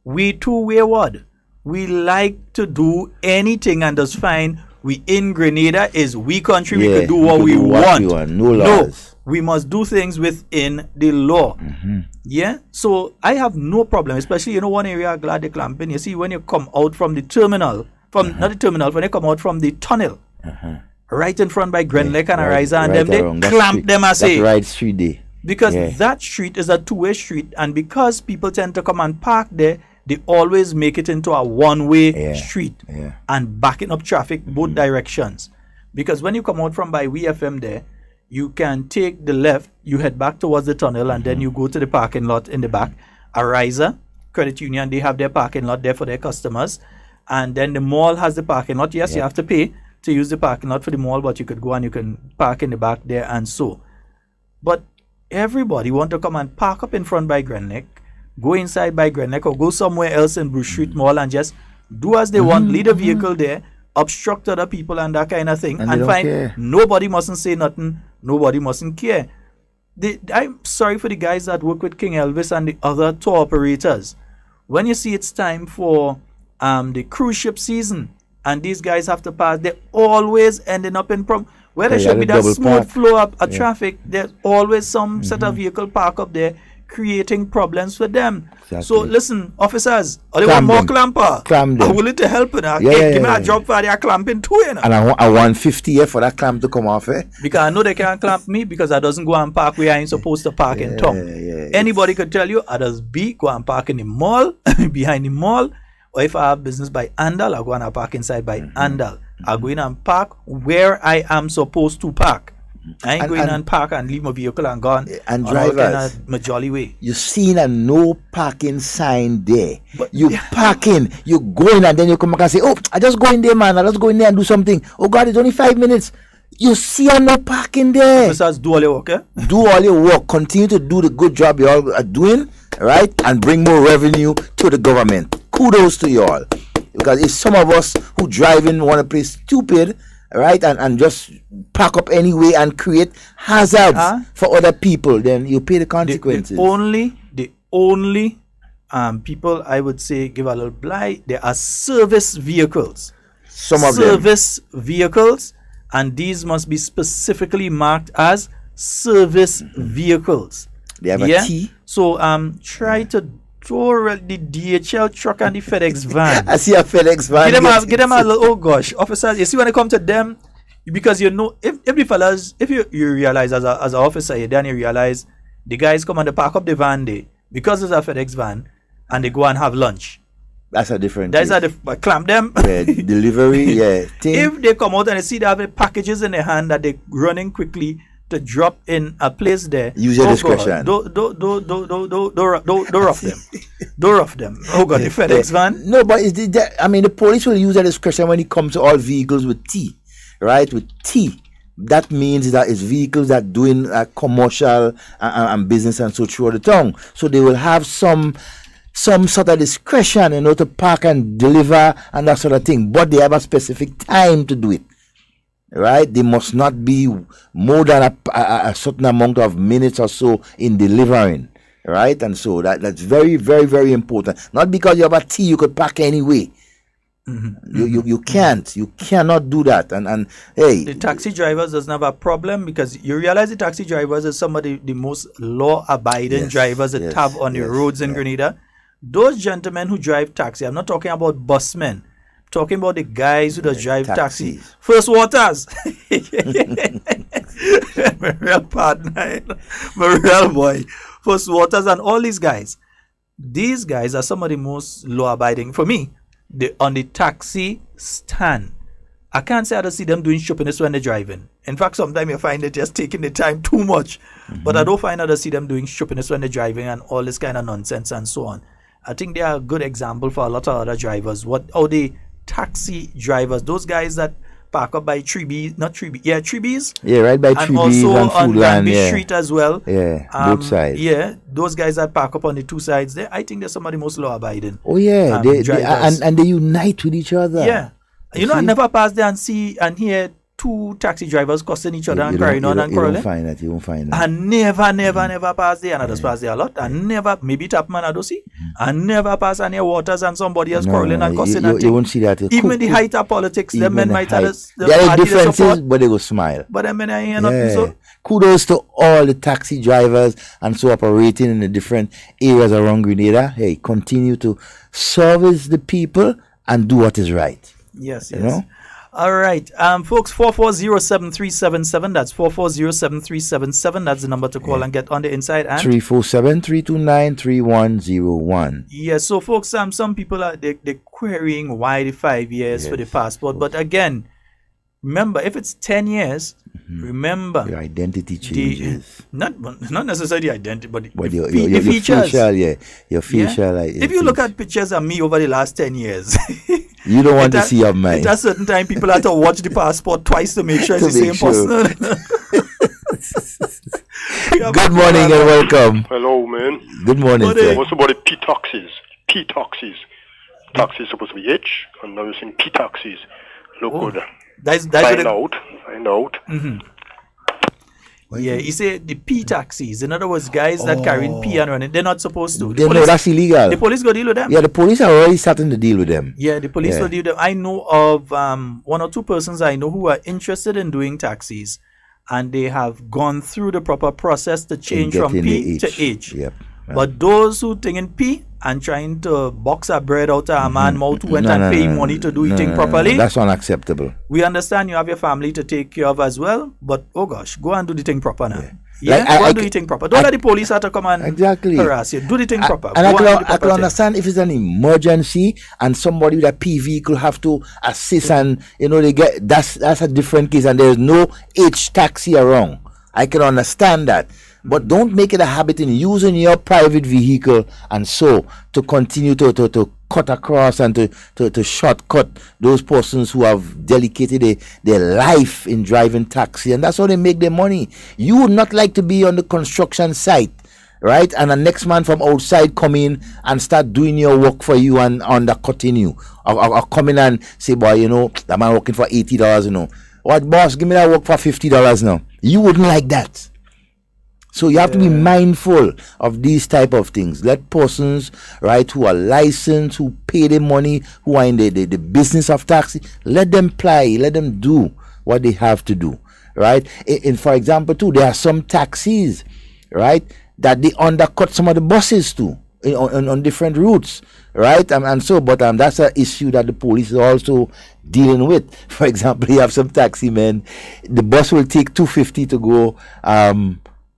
we too wayward. We like to do anything and just find. We in Grenada is we country. We can do what we want. No laws. We must do things within the law. Yeah. So I have no problem, especially one area glad they clamping. You see, when you come out from the terminal, not the terminal, when you come out from the tunnel, right in front by Grenlek and Ariza, and them they clamp them as a right street day. Because that street is a two-way street, and because people tend to come and park there, they always make it into a one-way street and backing up traffic both directions. Because when you come out from by WFM there, you can take the left, you head back towards the tunnel, and then you go to the parking lot in the back. Ariza Credit Union, they have their parking lot there for their customers. And then the mall has the parking lot. Yes, you have to pay to use the parking lot for the mall, but you could go and you can park in the back there and so. But everybody want to come and park up in front by Grenlek, go inside by Grenlek, or go somewhere else in Bruce Street Mall and just do as they want, leave a vehicle there, obstruct other people and that kind of thing, and find nobody mustn't say nothing, nobody mustn't care. I'm sorry for the guys that work with King Elvis and the other tour operators. When you see it's time for the cruise ship season and these guys have to pass, they're always ending up in where there should be that smooth flow of traffic, there's always some set of vehicle park up there creating problems for them. Exactly. So listen, officers, they want more clamper. I'm willing to help you now. Give me a job for their clamping too, you know. And I want 150 for that clamp to come off, because I know they can't clamp me because I doesn't go and park where I ain't supposed to park in town. Anybody could tell you I just go and park in the mall, behind the mall, or if I have business by Andal, I go and I park inside by Andal. I go in and park where I am supposed to park. I ain't going and park and leave my vehicle and gone and drivers my jolly way. You seen a no parking sign there. But you parking, you go in and then you come back and say, oh, I just go in there, man. I just go in there and do something. Oh God, it's only 5 minutes. You see a no parking there. Officers, do all your work, Do all your work. Continue to do the good job you all are doing, right? And bring more revenue to the government. Kudos to you all. Because if some of us who driving want to play stupid, right, and just pack up anyway and create hazards for other people, then you pay the consequences. The only people I would say give a little blight, there are service vehicles. Some of service vehicles, and these must be specifically marked as service vehicles. They have a T. So try to tour the DHL truck and the FedEx van. I see a FedEx van. Get them a little, oh gosh, officers, you see when it come to them, because you know, if the fellas, if you realize as an officer, then you realize the guys come and they park up the van there, because it's a FedEx van, and they go and have lunch. That's a different That's a clamp them. Delivery, thing. If they come out and they see they have the packages in their hand that they're running quickly to drop in a place there, use your discretion. Don't rough them. Don't rough them. Oh God, the FedEx van. No, but the police will use their discretion when it comes to all vehicles with T, right? With T, that means that it's vehicles that doing commercial and business and so throughout the town. So they will have some sort of discretion, to park and deliver and that sort of thing. But they have a specific time to do it. right? They must not be more than a certain amount of minutes or so in delivering, right? And so that's very, very, very important. Not because you have a tea you could pack anyway. You cannot do that. And hey, the taxi drivers doesn't have a problem, because you realize the taxi drivers are some of the most law-abiding drivers that have on the roads in Grenada. Those gentlemen who drive taxi, I'm not talking about busmen, I'm talking about the guys who does drive taxi. First Waters, my real partner, my real boy. First Waters and all these guys. These guys are some of the most law-abiding for me. On the taxi stand, I can't say I don't see them doing shoppiness when they're driving. In fact, sometimes I find it just taking the time too much. But I don't find I don't see them doing shoppiness when they're driving and all this kind of nonsense and so on. I think they are a good example for a lot of other drivers. The taxi drivers, those guys that park up by 3B, not 3B, 3Bs. Yeah, right by 3Bs and also and on Granby Street as well. Yeah, both sides. Yeah, those guys that park up on the two sides there, I think they're some of the most law-abiding. Oh yeah, and they unite with each other. Yeah, you know, I never pass there and see and hear two taxi drivers cussing each other and carrying on and quarreling. You won't find that. I never pass there, and I just pass there a lot. I never, maybe Tapman I don't see. I never pass any Waters and somebody else quarreling and cussing and you won't see that. Even the height of politics, the men might tell us there are differences, but they will smile. But I mean, I hear nothing so. Kudos to all the taxi drivers and so operating in the different areas around Grenada. Hey, continue to service the people and do what is right. Yes, you know. All right, folks, 440-7377. That's 440-7377. That's the number to call and get on the inside. And 347-329-3101. Yes, so folks, some people are they're querying why the 5 years for the passport. But again, remember, if it's 10 years, remember your identity changes. Not necessarily identity, but your features. Your facial. If you look at pictures of me over the last 10 years. You don't want to see of mine. At a certain time, people have to watch the passport twice to make sure it's the same person. Good morning and welcome. Hello, man. Good morning. What's about the P-taxis? P-taxis. Taxis supposed to be H, and now you're saying P-taxis. Look good. Find out. Yeah, you say the P taxis. In other words, guys that carrying P and running, they're not supposed to. No, that's illegal. The police go deal with them. Yeah, the police are already starting to deal with them. Yeah, the police will deal with them. I know of one or two persons I know who are interested in doing taxis, and they have gone through the proper process to change from P to H. Yep. But those who think in P and trying to box a bread out of a man's mouth who went and pay money to do things properly. That's unacceptable. We understand you have your family to take care of as well, but oh gosh, go and do the thing proper now. Go and do the thing proper. Don't let the police have to come and harass you. Do the thing proper. And I can understand if it's an emergency and somebody with a P vehicle have to assist and they get that's a different case and there's no H taxi around. I can understand that. But don't make it a habit in using your private vehicle and so to continue to cut across and to shortcut those persons who have dedicated their life in driving taxi, and that's how they make their money. You would not like to be on the construction site, right? And the next man from outside come in and start doing your work for you and undercutting you, or come in and say, boy, that man working for $80, What, boss, give me that work for $50 now. You wouldn't like that. So you have to be mindful of these type of things. Let persons, right, who are licensed, who pay the money, who are in the business of taxi, let them ply, let them do what they have to do, right? And for example, too, there are some taxis, right, that they undercut some of the buses too on different routes, right? But that's an issue that the police is also dealing with. For example, you have some taxi men, the bus will take $250 to go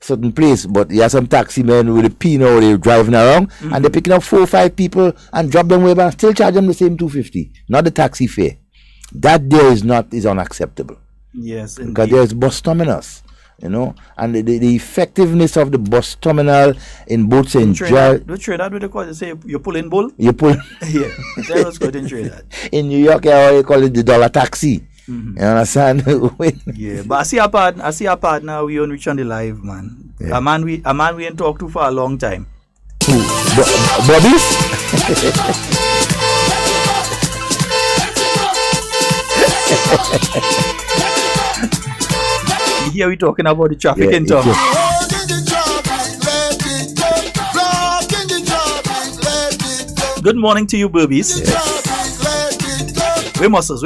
certain place, but you have some taxi men with a P now, they're driving around and they're picking up 4 or 5 people and drop them away and still charge them the same $250, not the taxi fare. That there is unacceptable. Yes, indeed. Because there's bus terminals, and the effectiveness of the bus terminal in both St. George. Do Trinidad, what they call it? Say you pull in bull? You pull. Yeah, that was good in Trinidad. In New York, they call it the dollar taxi. You understand? Yeah, but I see a partner we on reach on the live, man. Yeah. A man we ain't talked to for a long time. Who? Bobby's? here we talking about the traffic in town. Good morning to you, boobies. Yes. We muscles.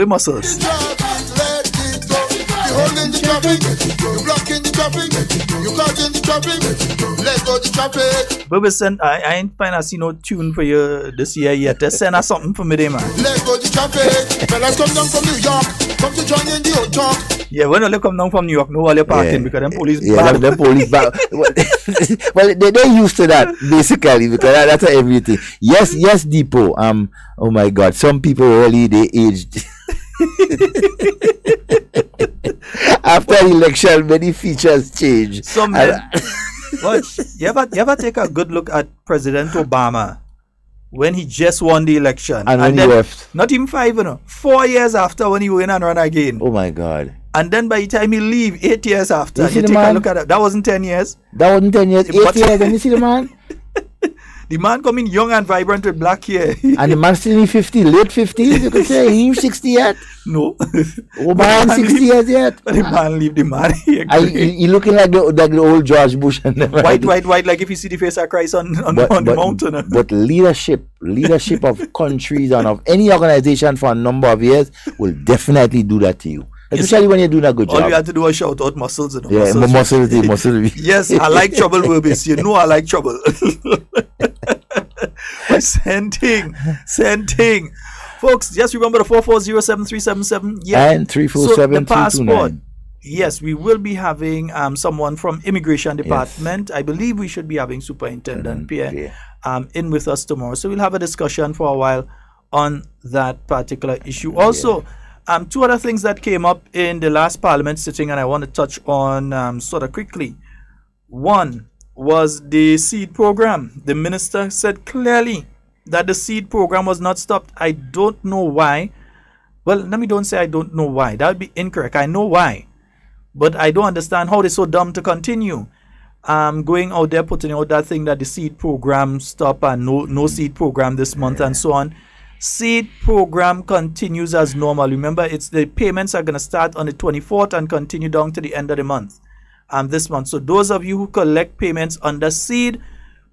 Boobies, I ain't find see no tune for you this year yet. Just send us something for me, man. Let's go to traffic. Fellas come down from New York. Come to join in the old talk. Yeah, when you come down from New York, no all you're parking because them police bad. Them police bad. Well, they're used to that basically because that's everything. Yes, Depot. Oh my God, some people really they aged. After election, many features change. Some watch. You ever take a good look at President Obama when he just won the election and when he left? Not even 5, 4 years after when he win and run again. Oh my God! And then by the time he leave, 8 years after, you take a look at it. That wasn't 10 years. That wasn't 10 years. 8 years, and you see the man. The man coming young and vibrant with black hair. And the man still in 50, late 50s, you could say. He 60 yet? No. Oh, man, 60 years yet? But the man leave the man here. He looking like the old George Bush. And white, like if you see the face of Christ on the mountain. But leadership of countries and of any organization for a number of years will definitely do that to you. Especially when you're doing a good job. All you have to do is shout out muscles. Yeah, muscles. Yes, I like trouble, Werbis. You know I like trouble. Same thing. Folks, just remember the 4407377. Yeah. And 347 so the passport. Yes, we will be having someone from Immigration Department. Yes. I believe we should be having Superintendent Pierre in with us tomorrow. So we'll have a discussion for a while on that particular issue. Also, two other things that came up in the last Parliament sitting, and I want to touch on sort of quickly. One was the seed program. The minister said clearly that the seed program was not stopped. I don't know why. Well, let me don't say I don't know why. That would be incorrect. I know why. But I don't understand how they're so dumb to continue going out there putting out that thing that the seed program stop and no seed program this month and so on. Seed program continues as normal. Remember, it's the payments are going to start on the 24th and continue down to the end of the month. This month. So those of you who collect payments under seed,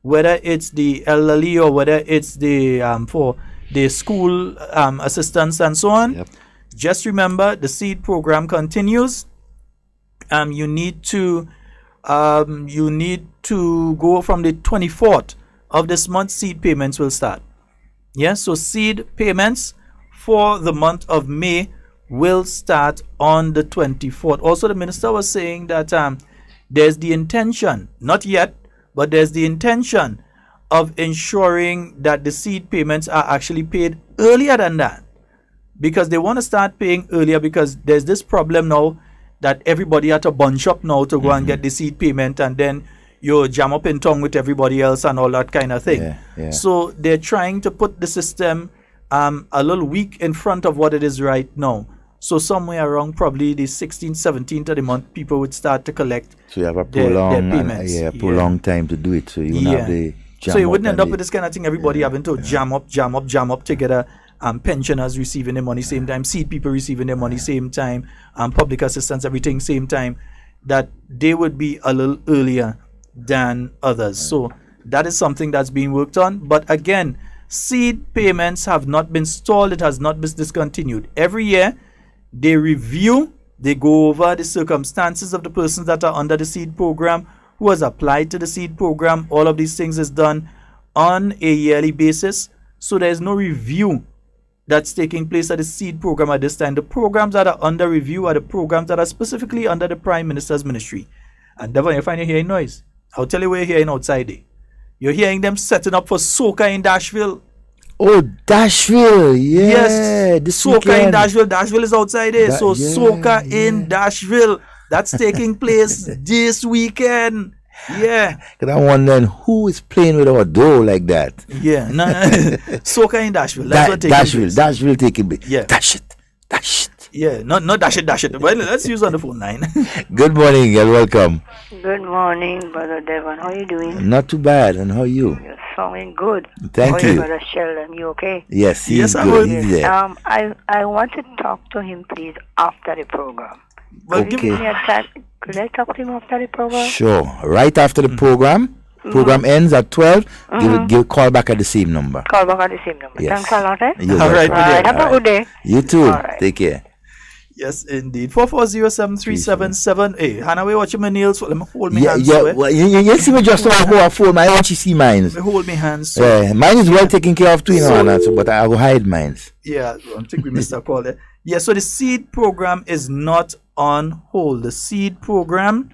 whether it's the elderly or whether it's the for the school assistance and so on, just remember the seed program continues. You need to go from the 24th of this month. Seed payments will start. Yes, so seed payments for the month of May will start on the 24th. Also, the minister was saying that there's the intention, not yet, but there's the intention of ensuring that the seed payments are actually paid earlier than that. Because they want to start paying earlier because there's this problem now that everybody had to bunch up now to go and get the seed payment, and then you jam up in tongue with everybody else and all that kind of thing. So they're trying to put the system a little week in front of what it is right now. So somewhere around probably the 16th, 17th of the month, people would start to collect so you have a prolonged time to do it. So you wouldn't have the jam. So you wouldn't end up with this kind of thing, everybody having to jam up together. Pensioners receiving their money same time, seed people receiving their money same time, public assistance, everything same time, that they would be a little earlier than others. So that is something that's being worked on. But again, seed payments have not been stalled. It has not been discontinued. Every year, they review, they go over the circumstances of the persons that are under the seed program, who has applied to the seed program. All of these things is done on a yearly basis. So there's no review that's taking place at the seed program at this time. The programs that are under review are the programs that are specifically under the Prime Minister's ministry. And Devon, you find you're hearing noise. I'll tell you where you're hearing outside there. You're hearing them setting up for soca in Dashville. Oh, Dashville, yeah. Yes, soca in Dashville. Dashville is outside there. Soca in Dashville. That's taking place this weekend. Yeah. Because I'm wondering who is playing with our dough like that. Yeah, no. Soca in Dashville. That's what taking place. Dashville taking place. Yeah. Dash it. Yeah, not dash it. Well, let's use on the phone line. Good morning and welcome. Good morning, Brother Devon. How are you doing? Not too bad. And how are you? You're sounding good. Thank you. Brother Sheldon, you okay? Yes, he's good. He's there. I want to talk to him, please, after the program. Well, okay. Could I talk to him after the program? Sure. Right after the program. Program ends at 12. Give a call back at the same number. Call back at the same number. Yes. Thanks a lot, eh? All right. Have a good day. You too. Right. Take care. Yes, indeed. 440-7377. Hey, Hannah, we watching my nails. Let me hold my hands. Well, you see me just on a phone. I want you see mine. Me hold my hands. Mine is well taken care of too, Hannah, but I will hide mine. Yeah, I think we missed a call there. Yeah, so the seed program is not on hold. The seed program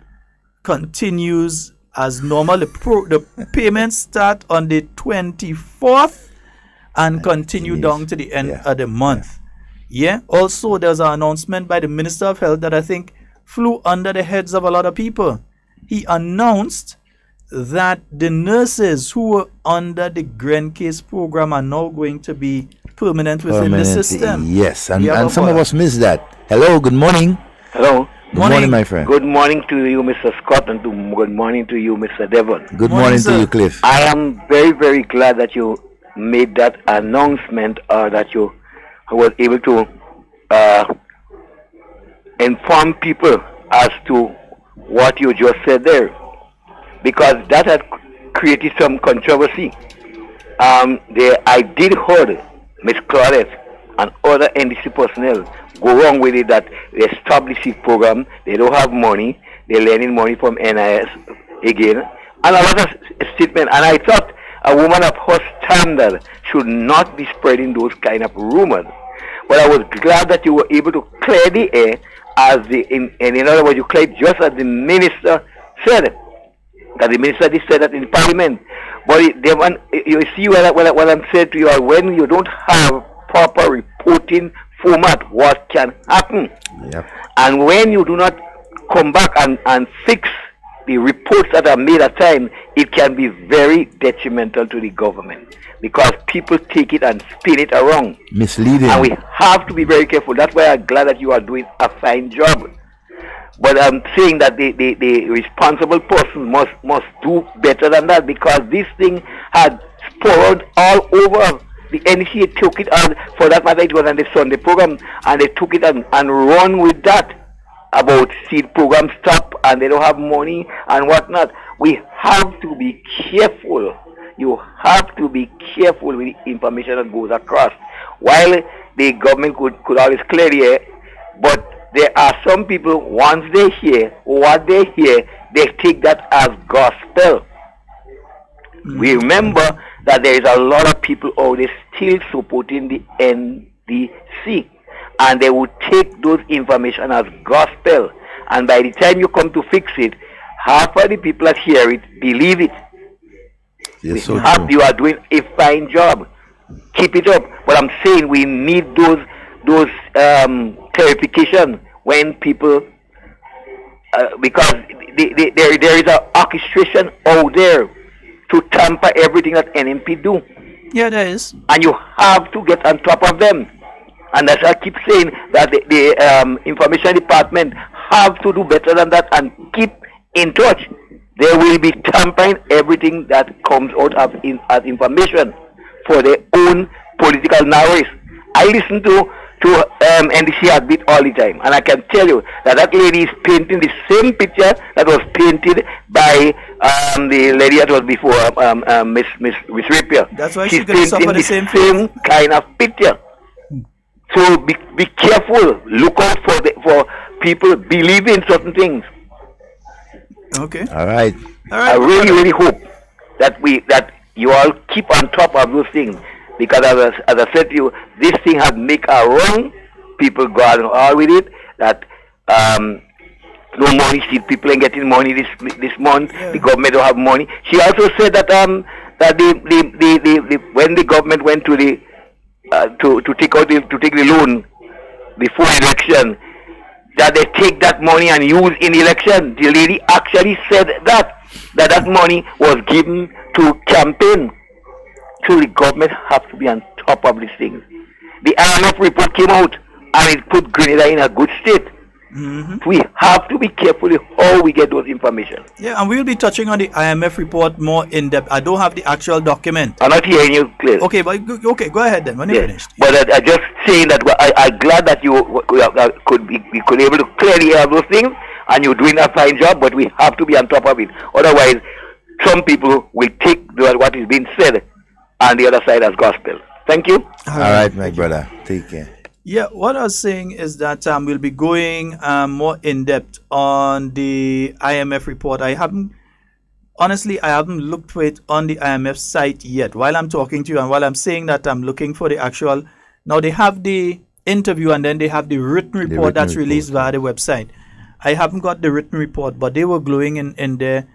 continues as normal. The payments start on the 24th and continue down to the end of the month. Yeah. Also, there's an announcement by the Minister of Health that I think flew under the heads of a lot of people. He announced that the nurses who were under the Grencase program are now going to be permanent within the system. Yes, and some of us missed that. Hello, good morning. Hello. Good morning, my friend. Good morning to you, Mr. Scott, and good morning to you, Mr. Devon. Good morning to you, Cliff. I am very, very glad that you made that announcement, that you was able to inform people as to what you just said there, because that had created some controversy. I did heard Miss Claudette and other NDC personnel go wrong with it, that they established this program, they don't have money, they're lending money from NIS again, and a lot of statement. And I thought a woman of her standard should not be spreading those kind of rumors. But I was glad that you were able to clear the air, in other words, you cleared just as the minister said. That the minister did say that in Parliament. But you see what I'm saying to you, when you don't have proper reporting format, what can happen? Yep. And when you do not come back and fix the reports that are made at time, it can be very detrimental to the government, because people take it and spin it around. Misleading. And we have to be very careful. That's why I'm glad that you are doing a fine job. But I'm saying that the responsible person must do better than that, because this thing had spurred all over. The NCA took it on, for that matter, it was on the Sunday program, and they took it and run with that about seed program stop and they don't have money and whatnot. We have to be careful. You have to be careful with the information that goes across. While the government could always clear the air, but there are some people, once they hear what they hear, they take that as gospel. We remember that there is a lot of people out there still supporting the NDC, and they would take those information as gospel, and by the time you come to fix it, half of the people that hear it believe it. Yes, You are doing a fine job. Keep it up. But I'm saying we need those clarification when people, because there is an orchestration out there to tamper everything that NMP do. Yeah, there is. And you have to get on top of them. And that's why I keep saying that the information department have to do better than that and keep in touch. They will be tampering everything that comes out of as information for their own political narratives. I listen to NDC Heartbeat all the time, and I can tell you that lady is painting the same picture that was painted by the lady that was before, Miss Rapier. That's why she's going to suffer the same kind of picture. So be careful. Look out for people believing certain things. Okay. All right. I really hope that you all keep on top of those things, because as I said to you, this thing has make a wrong. People go out and all with it. That no money. See, people ain't getting money this month. Yeah. The government don't have money. She also said that that when the government went to the to take the loan before election, that they take that money and use in election. The lady actually said that money was given to campaign. So the government have to be on top of these things. The IMF report came out and it put Grenada in a good state. We have to be careful how we get those information. Yeah, and we'll be touching on the IMF report more in depth. I don't have the actual document. I'm not hearing you clearly. Okay, but go ahead then when you're finished. But I just saying that I'm glad that we could able to clearly have those things, and you're doing a fine job. But we have to be on top of it. Otherwise, some people will take what is being said on the other side as gospel. Thank you. All right, my brother. Take care. Yeah, what I was saying is that we'll be going more in depth on the IMF report. I haven't looked for it on the IMF site yet. While I'm talking to you and while I'm saying that, I'm looking for the actual. Now they have the interview and then they have the written report that's released via the website. I haven't got the written report, but they were glowing in their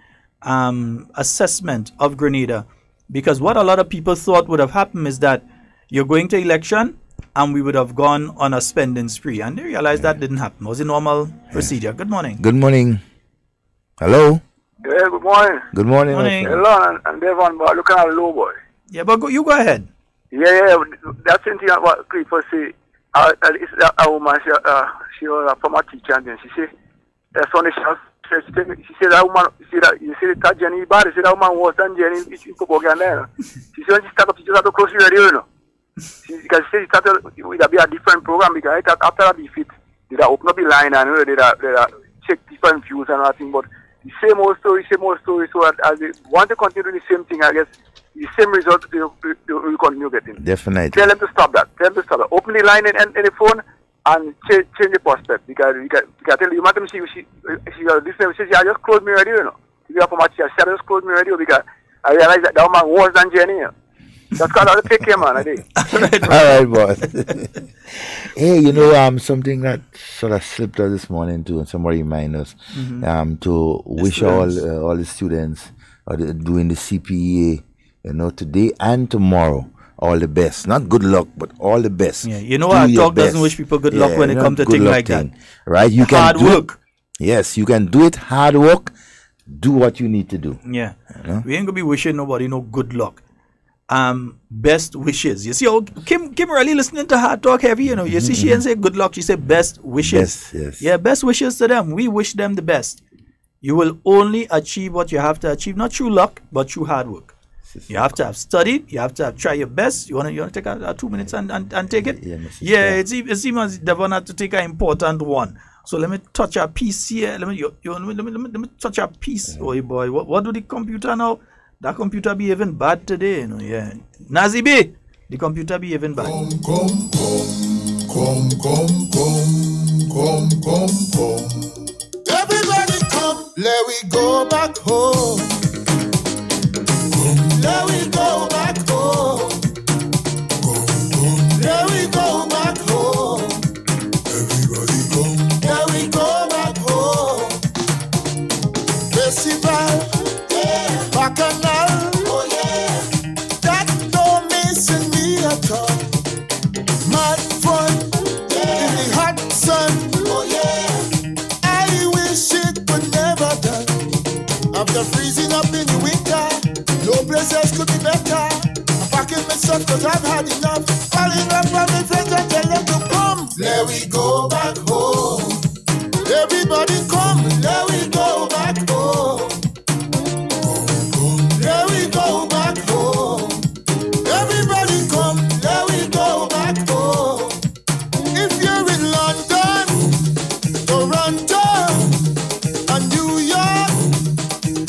assessment of Grenada, because what a lot of people thought would have happened is that you're going to election and we would have gone on a spending spree, and they realized that didn't happen. It was a normal procedure. Good morning. Good morning. Hello. Yeah, good morning. Good morning. Hello, and Devon, but looking at the low boy. Yeah, but you go ahead. Yeah, that's something what Clifford say. It's a woman, she was a former teacher, and then she said, that's one she said that woman, you see that Jenny bad, she said that woman was than Jenny in propaganda. She said when she started teachers have to close the radio, you know. Because she said she started with be a different program, because after that defeat, they open up the line and they check different views and everything, but the same old story, so as they want to continue the same thing, I guess the same result they will continue getting. Definitely. Tell them to stop that. Open the line and the phone and change the prospect, because you can tell you, madam, she listening, she just closed me radio, you know. If you have a she just closed me radio, because I realized that that woman was than Jenny, you know. That's kind of take care, man. I think. All right, boss. Hey, you know, something that sort of slipped out this morning too, and somebody remind us to wish all the students doing the CPA, you know, today and tomorrow, all the best. Not good luck, but all the best. Yeah, you know, our talk doesn't wish people good luck when it comes to things like that. Right? You can hard work. Yes, you can do it. Hard work. Do what you need to do. Yeah, you know? We ain't gonna be wishing nobody no good luck. Best wishes. You see, Kim really listening to Hard Talk heavy, you know. You see, she didn't say good luck, she said best wishes. Yes. Yeah, best wishes to them. We wish them the best. You will only achieve what you have to achieve, not through luck, but through hard work. You have to have studied, you have to have tried your best. You wanna take 2 minutes and take it? Yeah, it seems as Devon had to take an important one. So let me touch a piece here. Let me touch a piece. Oh boy, what do the computer now? That computer be even bad today, you know. Yeah, Nazi B, the computer be even bad. Come. Everybody come, let we go back home. Let we go back home. Let we go back home. Everybody come, let we go back home. Festival. Bacchanal, oh yeah, that don't missing me at all. Mad fun, in the hot sun, oh yeah. I wish it would never done. After freezing up in the winter, no places could be better. I'm packing my stuff 'cause I've had enough. Calling up from my friends and tell them to come. Let we go back home. Everybody come, let we go back home. Let we go back home. Everybody come, let we go back home. If you're in London, Toronto, and New York,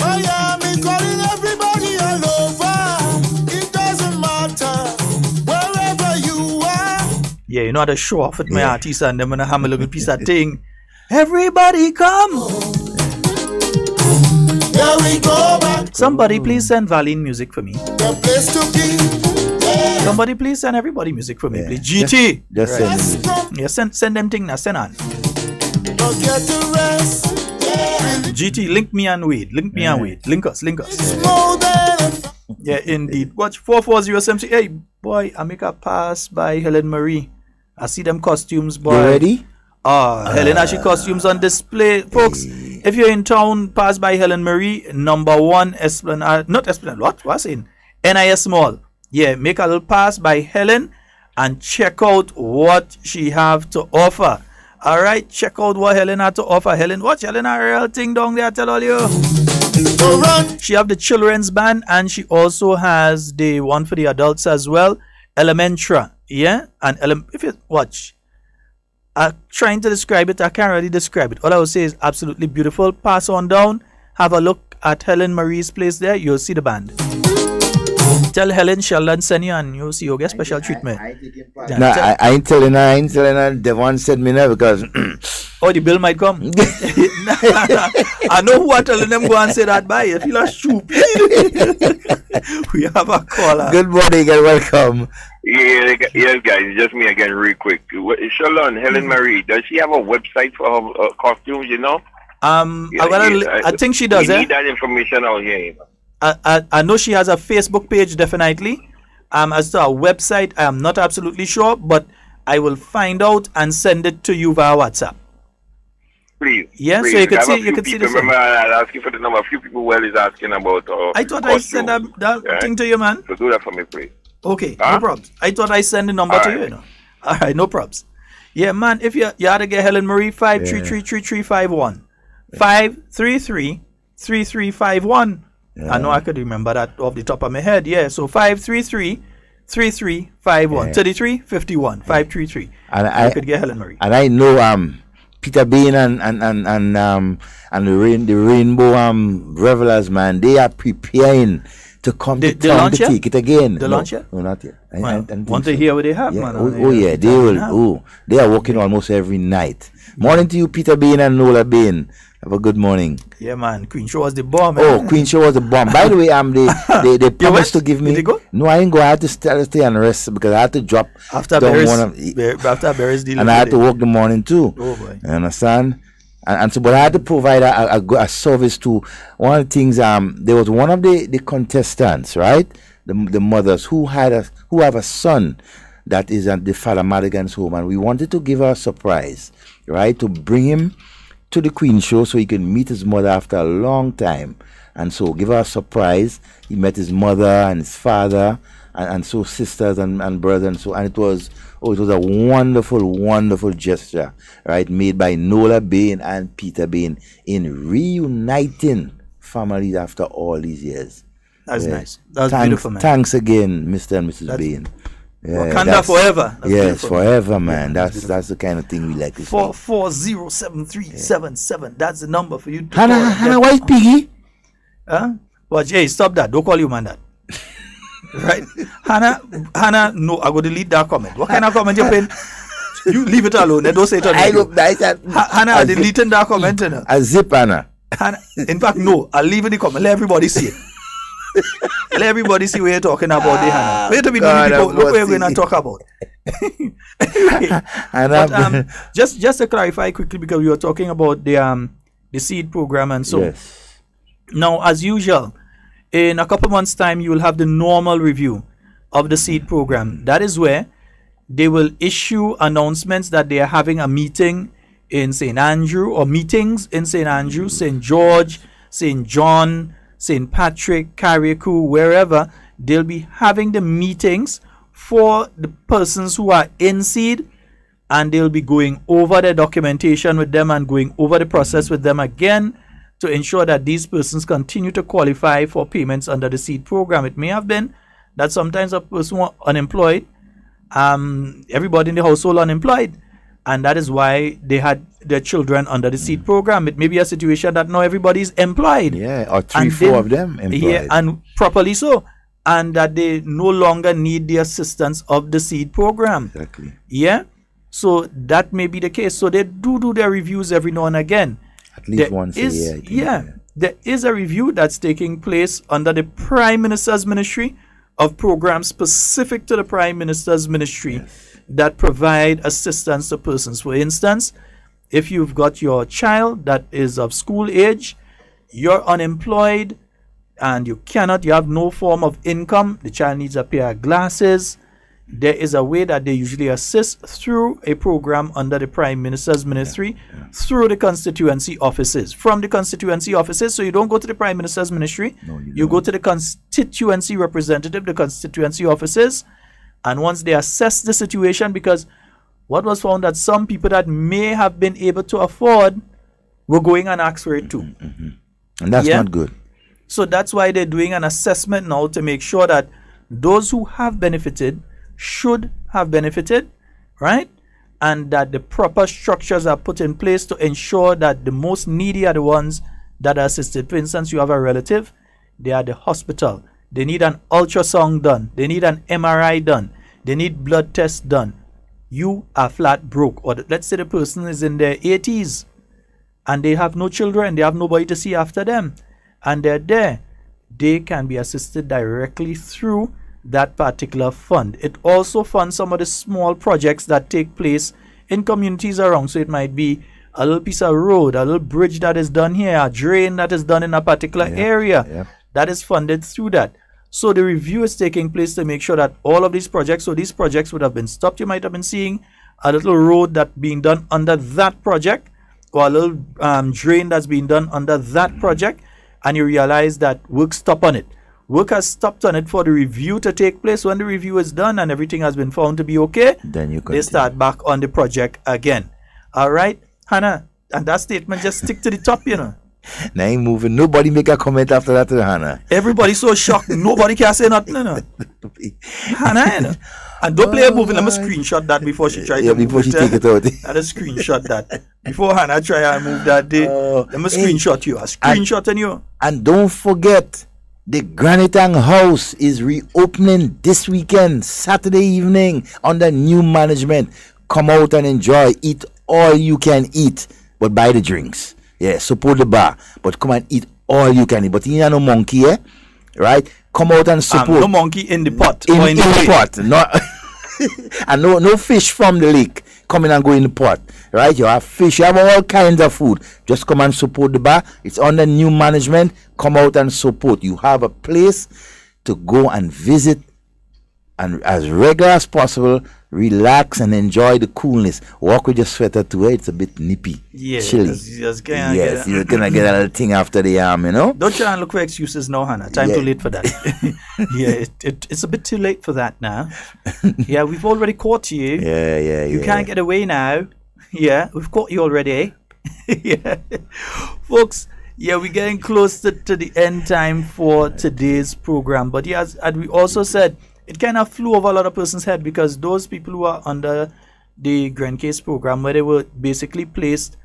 Miami, calling everybody all over. It doesn't matter, wherever you are. Yeah, you know how to show off with my artists and them gonna have a little piece of thing. Everybody come. Here we go back. Somebody please send Valine music for me. The place to be. Yeah. Somebody please send everybody music for me, please. GT. Just send Yeah, send them thing now. Send on. Don't get to rest. Yeah. GT, link me and wait. Link us. Yeah, indeed. Watch 44070. Hey, boy, I make a pass by Helen Marie. I see them costumes, boy. You ready? Helen has she costumes on display, folks. If you're in town, pass by Helen Marie, number 1 Esplanade, not Esplanade, what's in? NIS Mall. Yeah, make a little pass by Helen and check out what she have to offer. All right, check out what Helen had to offer. Helen, watch Helen a real thing down there, I tell all you. She have the children's band and she also has the one for the adults as well, Elementra. Yeah, and if you watch, I'm trying to describe it, I can't really describe it. All I will say is absolutely beautiful. Pass on down, have a look at Helen Marie's place there, you'll see the band. Tell Helen Sheldon send you and you'll see you'll get special treatment. I ain't telling her. Devon said me now because oh, the bill might come. I know who are telling them go and say that by. You feel stupid. We have a caller. Good morning and welcome. Yeah, yes, guys, just me again, real quick. Shalon, Helen Marie, does she have a website for her costumes? You know? I think she does. We need that information out here. You know? I know she has a Facebook page, definitely. As to a website, I am not absolutely sure, but I will find out and send it to you via WhatsApp. Please. Yeah, please. so you can see. You can see this. Remember, I asked you for the number. A few people is asking about. I thought I sent that thing to you, man. So do that for me, please. Okay, no problems. I thought I sent the number to you. You know. All right, no problems. Yeah, man. If you had to get Helen Marie, 533-3351, 533-3351. Yeah. I know I could remember that off the top of my head. Yeah, so 533-3351, 3351, 533. And I could get Helen Marie. And I know Peter Bain and the Rainbow Revelers, man, they are preparing to come to town to take it again. The launch yet? No, not yet. I want to hear what they have, yeah. man. Yeah, they will. Oh, they are working almost every night. Morning to you, Peter Bain and Nola Bain. Have a good morning. Yeah, man. Queen Show was the bomb. Man. Oh, Queen Show was the bomb. By the way, they promised to give me. Did they go? No, I ain't go. I had to stay and rest because I had to drop after Barry's deal. And I had to work the morning too. Oh boy. You understand? And so, but I had to provide a service to one of the things. There was one of the contestants, right? The mothers who have a son that is at the Father Madigan's home, and we wanted to give her a surprise, right? To bring him to the Queen Show so he can meet his mother after a long time. And so give her a surprise. He met his mother and his father and so sisters and brothers and so, and it was a wonderful gesture, right, made by Nola Bain and Peter Bain in reuniting families after all these years. That's nice. That's beautiful, man. Thanks again, Mr. and Mrs. Bain. Yeah, Wakanda forever. That's yes, forever, man. That's the kind of thing we like to see. 4407377. That's the number for you to Hannah, why is Piggy? Huh? Well, Jay, stop that. Don't call you man that. Right? Hannah, no, I go delete that comment. What kind of comment you paying? You leave it alone. Don't say it on I look nice. Hannah, I deleting that comment. A zip, Hannah. In fact, no. I'll leave in the comment. Let everybody see it. Let everybody see what you're talking about, Hannah. Wait a minute, people. Look what we're going to talk about. Anyway, but, just to clarify quickly, because we were talking about the seed program and so. Yes. Now, as usual, in a couple months' time, you will have the normal review of the seed program. That is where they will issue announcements that they are having a meeting in St. Andrew, or meetings in St. Andrew, St. George, St. John, St. Patrick, Carriacou, wherever. They'll be having the meetings for the persons who are in seed, and they'll be going over the documentation with them and going over the process with them again to ensure that these persons continue to qualify for payments under the seed program. It may have been that sometimes a person was unemployed, everybody in the household unemployed, and that is why they had their children under the seed program. It may be a situation that now everybody's employed. Yeah, or 3-4 of them employed. Yeah, and properly so. And that they no longer need the assistance of the seed program. Exactly. Yeah. So that may be the case. So they do their reviews every now and again. At least once a year. Yeah. There is a review that's taking place under the Prime Minister's Ministry of programs specific to the Prime Minister's Ministry that provide assistance to persons. For instance, if you've got your child that is of school age, you're unemployed, and you have no form of income, the child needs a pair of glasses, there is a way that they usually assist through a program under the Prime Minister's Ministry, through the constituency offices. From the constituency offices, so you don't go to the Prime Minister's Ministry, you go to the constituency representative, the constituency offices, and once they assess the situation, because what was found that some people that may have been able to afford were going and ask for it too. And that's not good. So that's why they're doing an assessment now to make sure that those who have benefited should have benefited, right? And that the proper structures are put in place to ensure that the most needy are the ones that are assisted. For instance, you have a relative, they are at the hospital. They need an ultrasound done. They need an MRI done. They need blood tests done. You are flat broke. Or let's say the person is in their 80s and they have no children. They have nobody to see after them. And they're there. They can be assisted directly through that particular fund. It also funds some of the small projects that take place in communities around. So it might be a little piece of road, a little bridge that is done here, a drain that is done in a particular area. That is funded through that. So the review is taking place to make sure that all of these projects, so these projects would have been stopped. You might have been seeing a little road that being done under that project, or a little drain that's being done under that project, and you realize that work stopped on it. Work has stopped on it for the review to take place. When the review is done and everything has been found to be okay, then they start back on the project again. All right, Hannah, and that statement just stick to the top, you know. Now ain't moving. Nobody make a comment after that to Hannah. Everybody's so shocked. Nobody can say nothing, you know. Hannah, you know. And don't play a movie. Let me screenshot that before she tries to move before she take it out. Let us screenshot that. Before Hannah try and move that day, let me screenshot you. A screenshot and you. And don't forget, the Granitang House is reopening this weekend, Saturday evening, under new management. Come out and enjoy. Eat all you can eat, but buy the drinks. Yeah, support the bar, but come and eat all you can eat. But you ain't no monkey, eh? Right? Come out and support. No monkey in the pot. In the pot. Not and no fish from the lake coming and go in the pot. Right? You have fish, you have all kinds of food. Just come and support the bar. It's under new management. Come out and support. You have a place to go and visit, and as regular as possible, relax and enjoy the coolness. Walk with your sweater too. It's a bit nippy, chilly. Yes, you're gonna get a little thing after the arm, you know. Don't try and look for excuses now, Hannah. Time too late for that. It's a bit too late for that now. Yeah, we've already caught you. You can't get away now. Yeah, we've caught you already. Yeah, folks. Yeah, we're getting close to the end time for today's program. But yes, as we also said, it kind of flew over a lot of person's head, because those people who are under the Grand Case program, where they were basically placed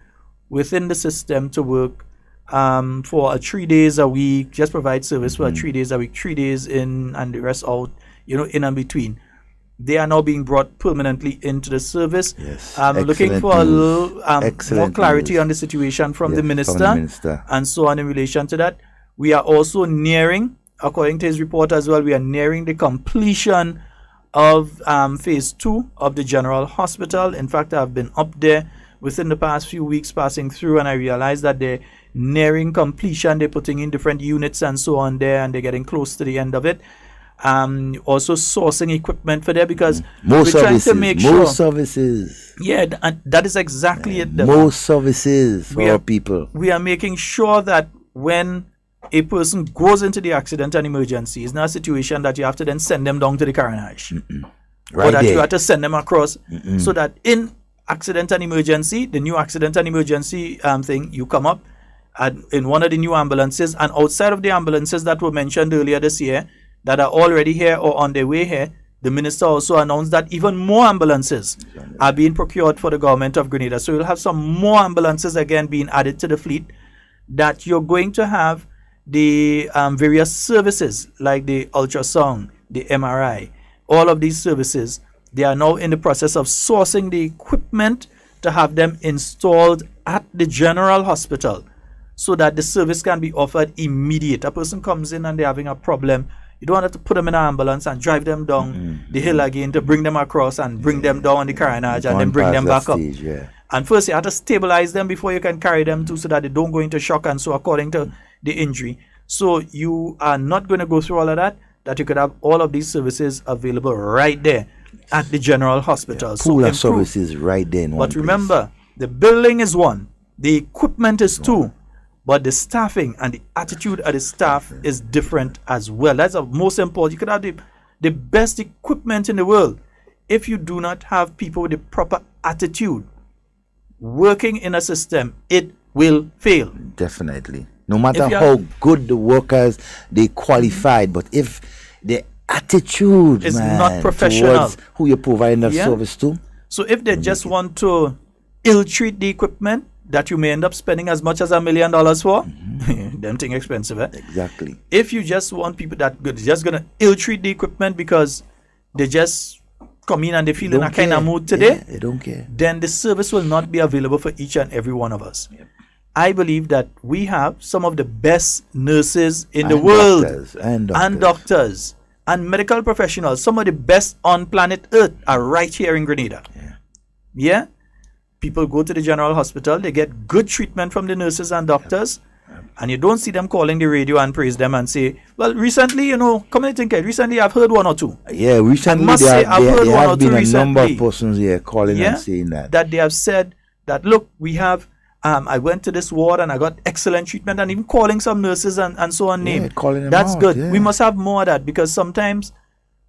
within the system to work for 3 days a week, just provide service for 3 days a week, 3 days in and the rest out, you know, in and between. They are now being brought permanently into the service. Yes, looking for a little more clarity on the situation from the minister and so on in relation to that. We are also nearing, according to his report as well, we are nearing the completion of phase 2 of the General Hospital. In fact, I've been up there within the past few weeks passing through, and I realized that they're nearing completion. They're putting in different units and so on there, and they're getting close to the end of it. Also sourcing equipment for there, because more we're services, trying to make more sure. services. Yeah, and that is exactly it. More services for our people. We are making sure that when a person goes into the accident and emergency, it's not a situation that you have to then send them down to the coronage. Or that you have to send them across. So that in accident and emergency, the new accident and emergency thing, you come up in one of the new ambulances, and outside of the ambulances that were mentioned earlier this year, that are already here or on their way here, the minister also announced that even more ambulances are being procured for the government of Grenada. So you'll have some more ambulances again being added to the fleet, that you're going to have the various services like the ultrasound, the MRI, all of these services. They are now in the process of sourcing the equipment to have them installed at the General Hospital, so that the service can be offered immediate. A person comes in and they're having a problem, you don't have to put them in an ambulance and drive them down the hill again to bring them across and bring them down on the coronage and then bring them back up. And first you have to stabilize them before you can carry them too, so that they don't go into shock and so according to the injury. So you are not going to go through all of that, that you could have all of these services available right there at the General Hospital. Pool of services right there in one But remember, the building is one, the equipment is two, but the staffing and the attitude of the staff is different as well. That's the most important. You could have the best equipment in the world. If you do not have people with the proper attitude working in a system, it will fail. Definitely. No matter how good the workers, they qualified, but if the attitude is not professional, who you're providing that service to. So if they just want to ill-treat the equipment that you may end up spending as much as $1 million for, them thing expensive, eh? Exactly. If you just want people that just gonna ill-treat the equipment because they just come in and they feel in a kind of mood today, they don't care, then the service will not be available for each and every one of us. I believe that we have some of the best nurses in the world, and doctors and medical professionals. Some of the best on planet Earth are right here in Grenada. Yeah? People go to the general hospital, they get good treatment from the nurses and doctors, and you don't see them calling the radio and praise them and say, well, recently, you know, come and think, recently I've heard one or two. Yeah, recently there have been a number of persons here calling and saying that they have said that, look, we have I went to this ward and I got excellent treatment, and even calling some nurses and so on name. That's good. We must have more of that, because sometimes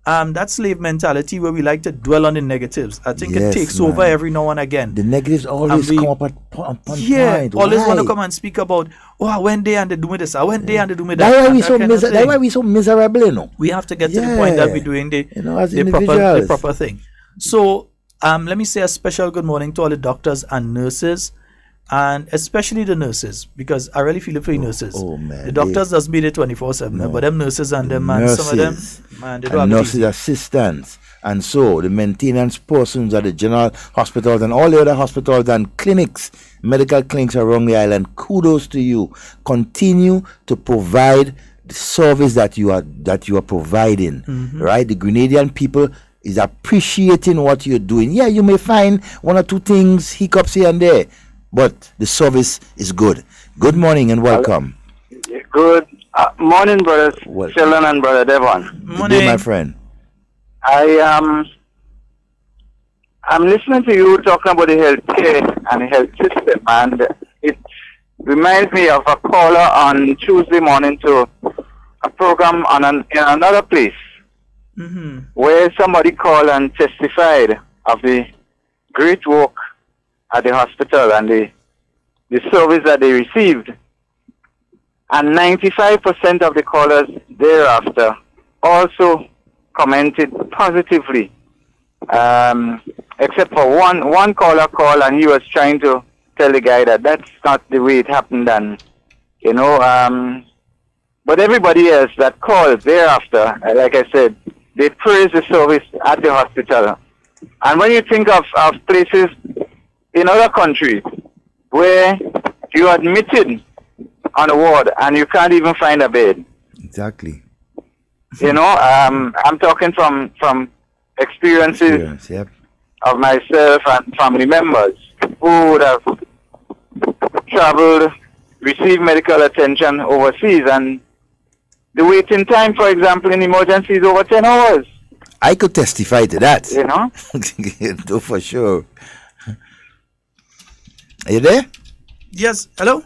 that slave mentality where we like to dwell on the negatives, I think it takes over every now and again. The negatives always come up on point. Always want to come and speak about, oh, I went there and they do me this, I went there and they do me that. That's why we so miserable, you know. We have to get to the point that we're doing the proper thing. So let me say a special good morning to all the doctors and nurses, and especially the nurses, because I really feel it for the nurses. Oh man, the doctors does be there 24/7, but them nurses and them, man, some of them, man, they do have nurses assistants, and so the maintenance persons at the general hospitals and all the other hospitals and clinics, medical clinics around the island. Kudos to you. Continue to provide the service that you are providing. Right, the Grenadian people is appreciating what you're doing. Yeah, you may find one or two things, hiccups here and there, but the service is good. Good morning and welcome. Good morning, brothers Sheldon and brother Devon. Good day, my friend. I'm listening to you talking about the healthcare and the health system, and it reminds me of a caller on Tuesday morning to a program in another place, where somebody called and testified of the great work at the hospital and the service that they received. And 95% of the callers thereafter also commented positively, except for one caller called, and he was trying to tell the guy that that's not the way it happened, and you know, but everybody else that called thereafter, like I said, they praise the service at the hospital. And when you think of places in other countries where you're admitted on a ward and you can't even find a bed. Exactly. You know, I'm talking from experiences of myself and family members who would have traveled, received medical attention overseas, and the waiting time, for example, in emergency is over 10 hours. I could testify to that. You know? No, for sure. Are you there? Yes. Hello?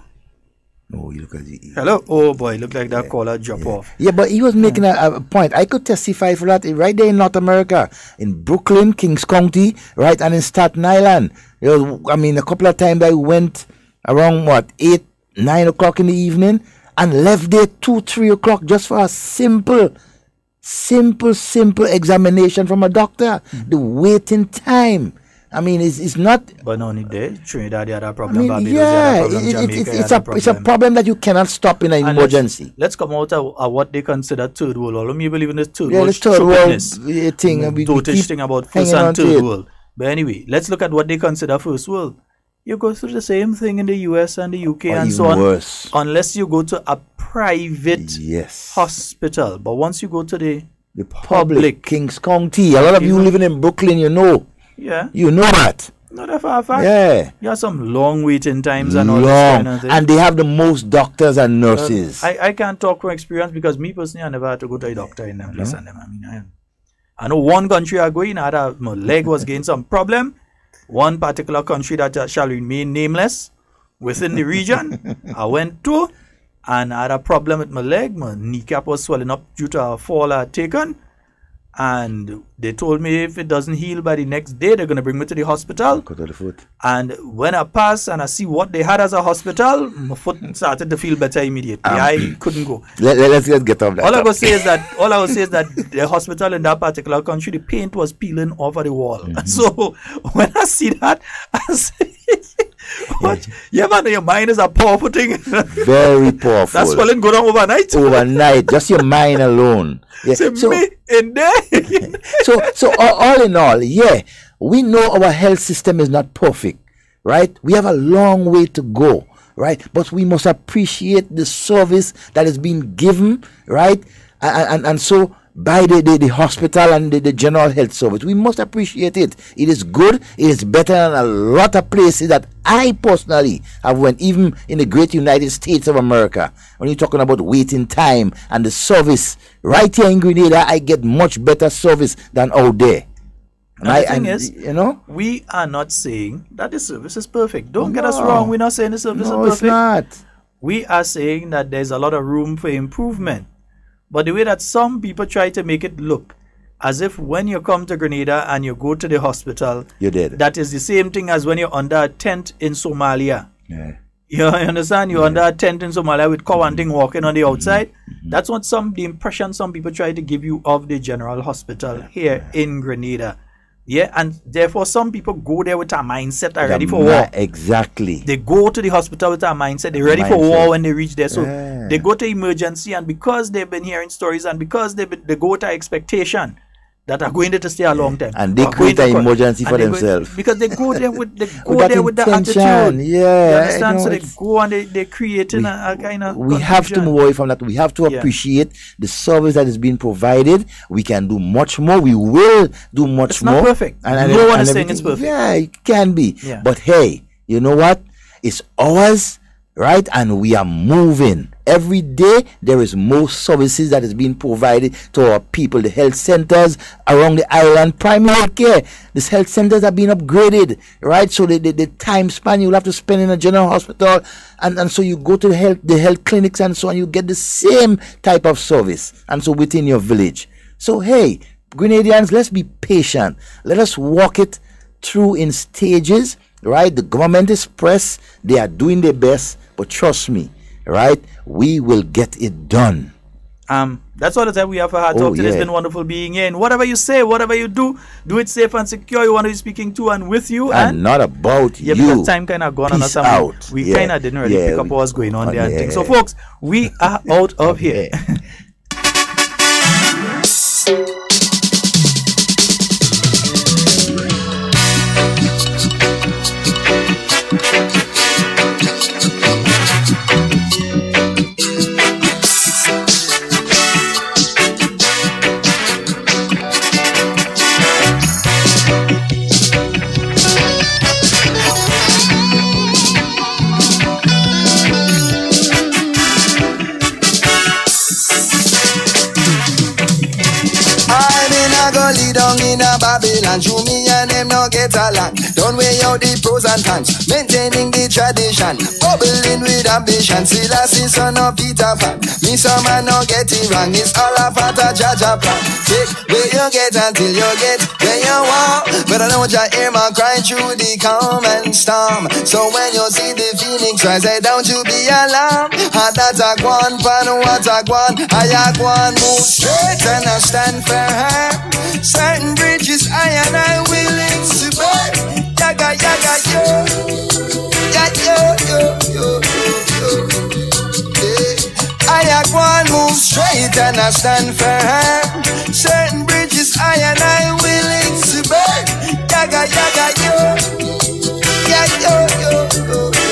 Oh, you look at the... Hello? Oh, boy. Look like that caller drop off. Yeah, but he was making a point. I could testify for that right there in North America, in Brooklyn, Kings County, right, and in Staten Island. There was, I mean, a couple of times I went around, 8, 9 o'clock in the evening and left there 2, 3 o'clock just for a simple examination from a doctor. The waiting time. I mean, it's not. But not only there, Trinidad had a problem. I mean, Barbados yeah, had a problem, Jamaica it's a problem that you cannot stop in an emergency. Let's come out of what they consider third world. All of me believe in this third world. The third world thing. Dotage thing about first and third world. But anyway, let's look at what they consider first world. You go through the same thing in the US and the UK and so on. Worse. Unless you go to a private hospital. But once you go to the public Kings County, a lot of you living in Brooklyn, you know. Yeah. You know that. Not a far fact. Yeah. You have some long waiting times and all this kind of thing. And they have the most doctors and nurses. I can't talk from experience, because me personally, I never had to go to a doctor in them place. And them. I mean, I know one country I go in, my leg was getting some problem. One particular country that shall remain nameless within the region, I went to, and I had a problem with my leg. My kneecap was swelling up due to a fall I had taken. and they told me if it doesn't heal by the next day, they're going to bring me to the hospital. Cut out the foot. And when I pass and I see what they had as a hospital, my foot started to feel better immediately. I couldn't go. Let's get off that. All I will say is that the hospital in that particular country, the paint was peeling off of the wall. So when I see that, I say, yeah, man, your mind is a powerful thing. Very powerful. That's swelling go down overnight. Overnight, just your mind alone. Yeah. So me in there. so all in all, yeah, we know our health system is not perfect, right? We have a long way to go, right? But we must appreciate the service that is being given, right? And so by the hospital and the general health service, we must appreciate it. It is good. It is better than a lot of places that I personally have went, even in the great United States of America. When you're talking about waiting time and the service, right here in Grenada, I get much better service than out there. And the thing is, you know, we are not saying that the service is perfect. Don't get us wrong. We're not saying the service is perfect. It's not. We are saying that there's a lot of room for improvement. But the way that some people try to make it look as if when you come to Grenada and you go to the hospital, you're dead. That is the same thing as when you're under a tent in Somalia. Yeah. You understand? You're under a tent in Somalia with cow and thing walking on the outside. That's what the impression some people try to give you of the general hospital here in Grenada. Yeah, and therefore some people go there with a mindset are ready for war. Exactly. They go to the hospital with a mindset they're ready for war when they reach there. So they go to emergency, and because they've been hearing stories and because they go with an expectation that are going there to stay a long time. And they create an emergency for themselves. Because they go there with the attitude. Yeah. You understand? So they go and they're creating a kind of we have to move away from that. We have to appreciate the service that is being provided. We can do much more. We will do much more. It's not perfect. No one is saying it's perfect. Yeah, it can be. Yeah. But hey, you know what? It's ours, right? And we are moving. Every day there is more services that is being provided to our people. The health centers around the island, primary care, these health centers are being upgraded, right? So the time span you'll have to spend in a general hospital, and so you go to the health clinics and so on, you get the same type of service, and so within your village. So hey, Grenadians, let's be patient. Let us walk it through in stages, right? The government is pressed. They are doing their best, but trust me, right, we will get it done. That's all the time we have for Hard Talk today. It's been wonderful being here. And whatever you say, whatever you do it safe and secure. You want to be speaking to and with you. And not about you. Because time kind of gone on us. We kind of didn't really pick up what was going on there and things. So, folks, we are out of here. In a Babylon, show me and them no get along. Don't weigh out the pros and cons, maintaining the tradition, bubbling with ambition. Still I see son of Peter Pan. Me some man no get it wrong. It's all about a Jaja plan. Take where you get until you get where you want. But I know your ear man crying through the calm and storm. So when you see the phoenix rise, say don't you be alarmed. And that a guan, pan what a guan. I a guan, move straight and I stand firm. Certain bridges I and I willing to burn. Yaga yaga yo, ya yo yo yo yo. I a guan, move straight and I stand firm. Certain bridges I and I willing to burn. Yaga yaga yo, ya yo yo yo yo.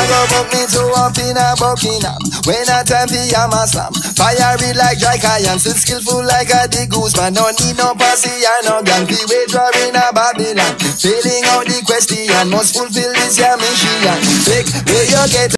Go book me to up in a Buckingham. When I time for Yama Slam. Fiery like dry cayenne. Still skillful like a the goose man. No need no posse or no gang. The way drawing a Babylon. Filling out the question. Must fulfill this your mission. Take where you get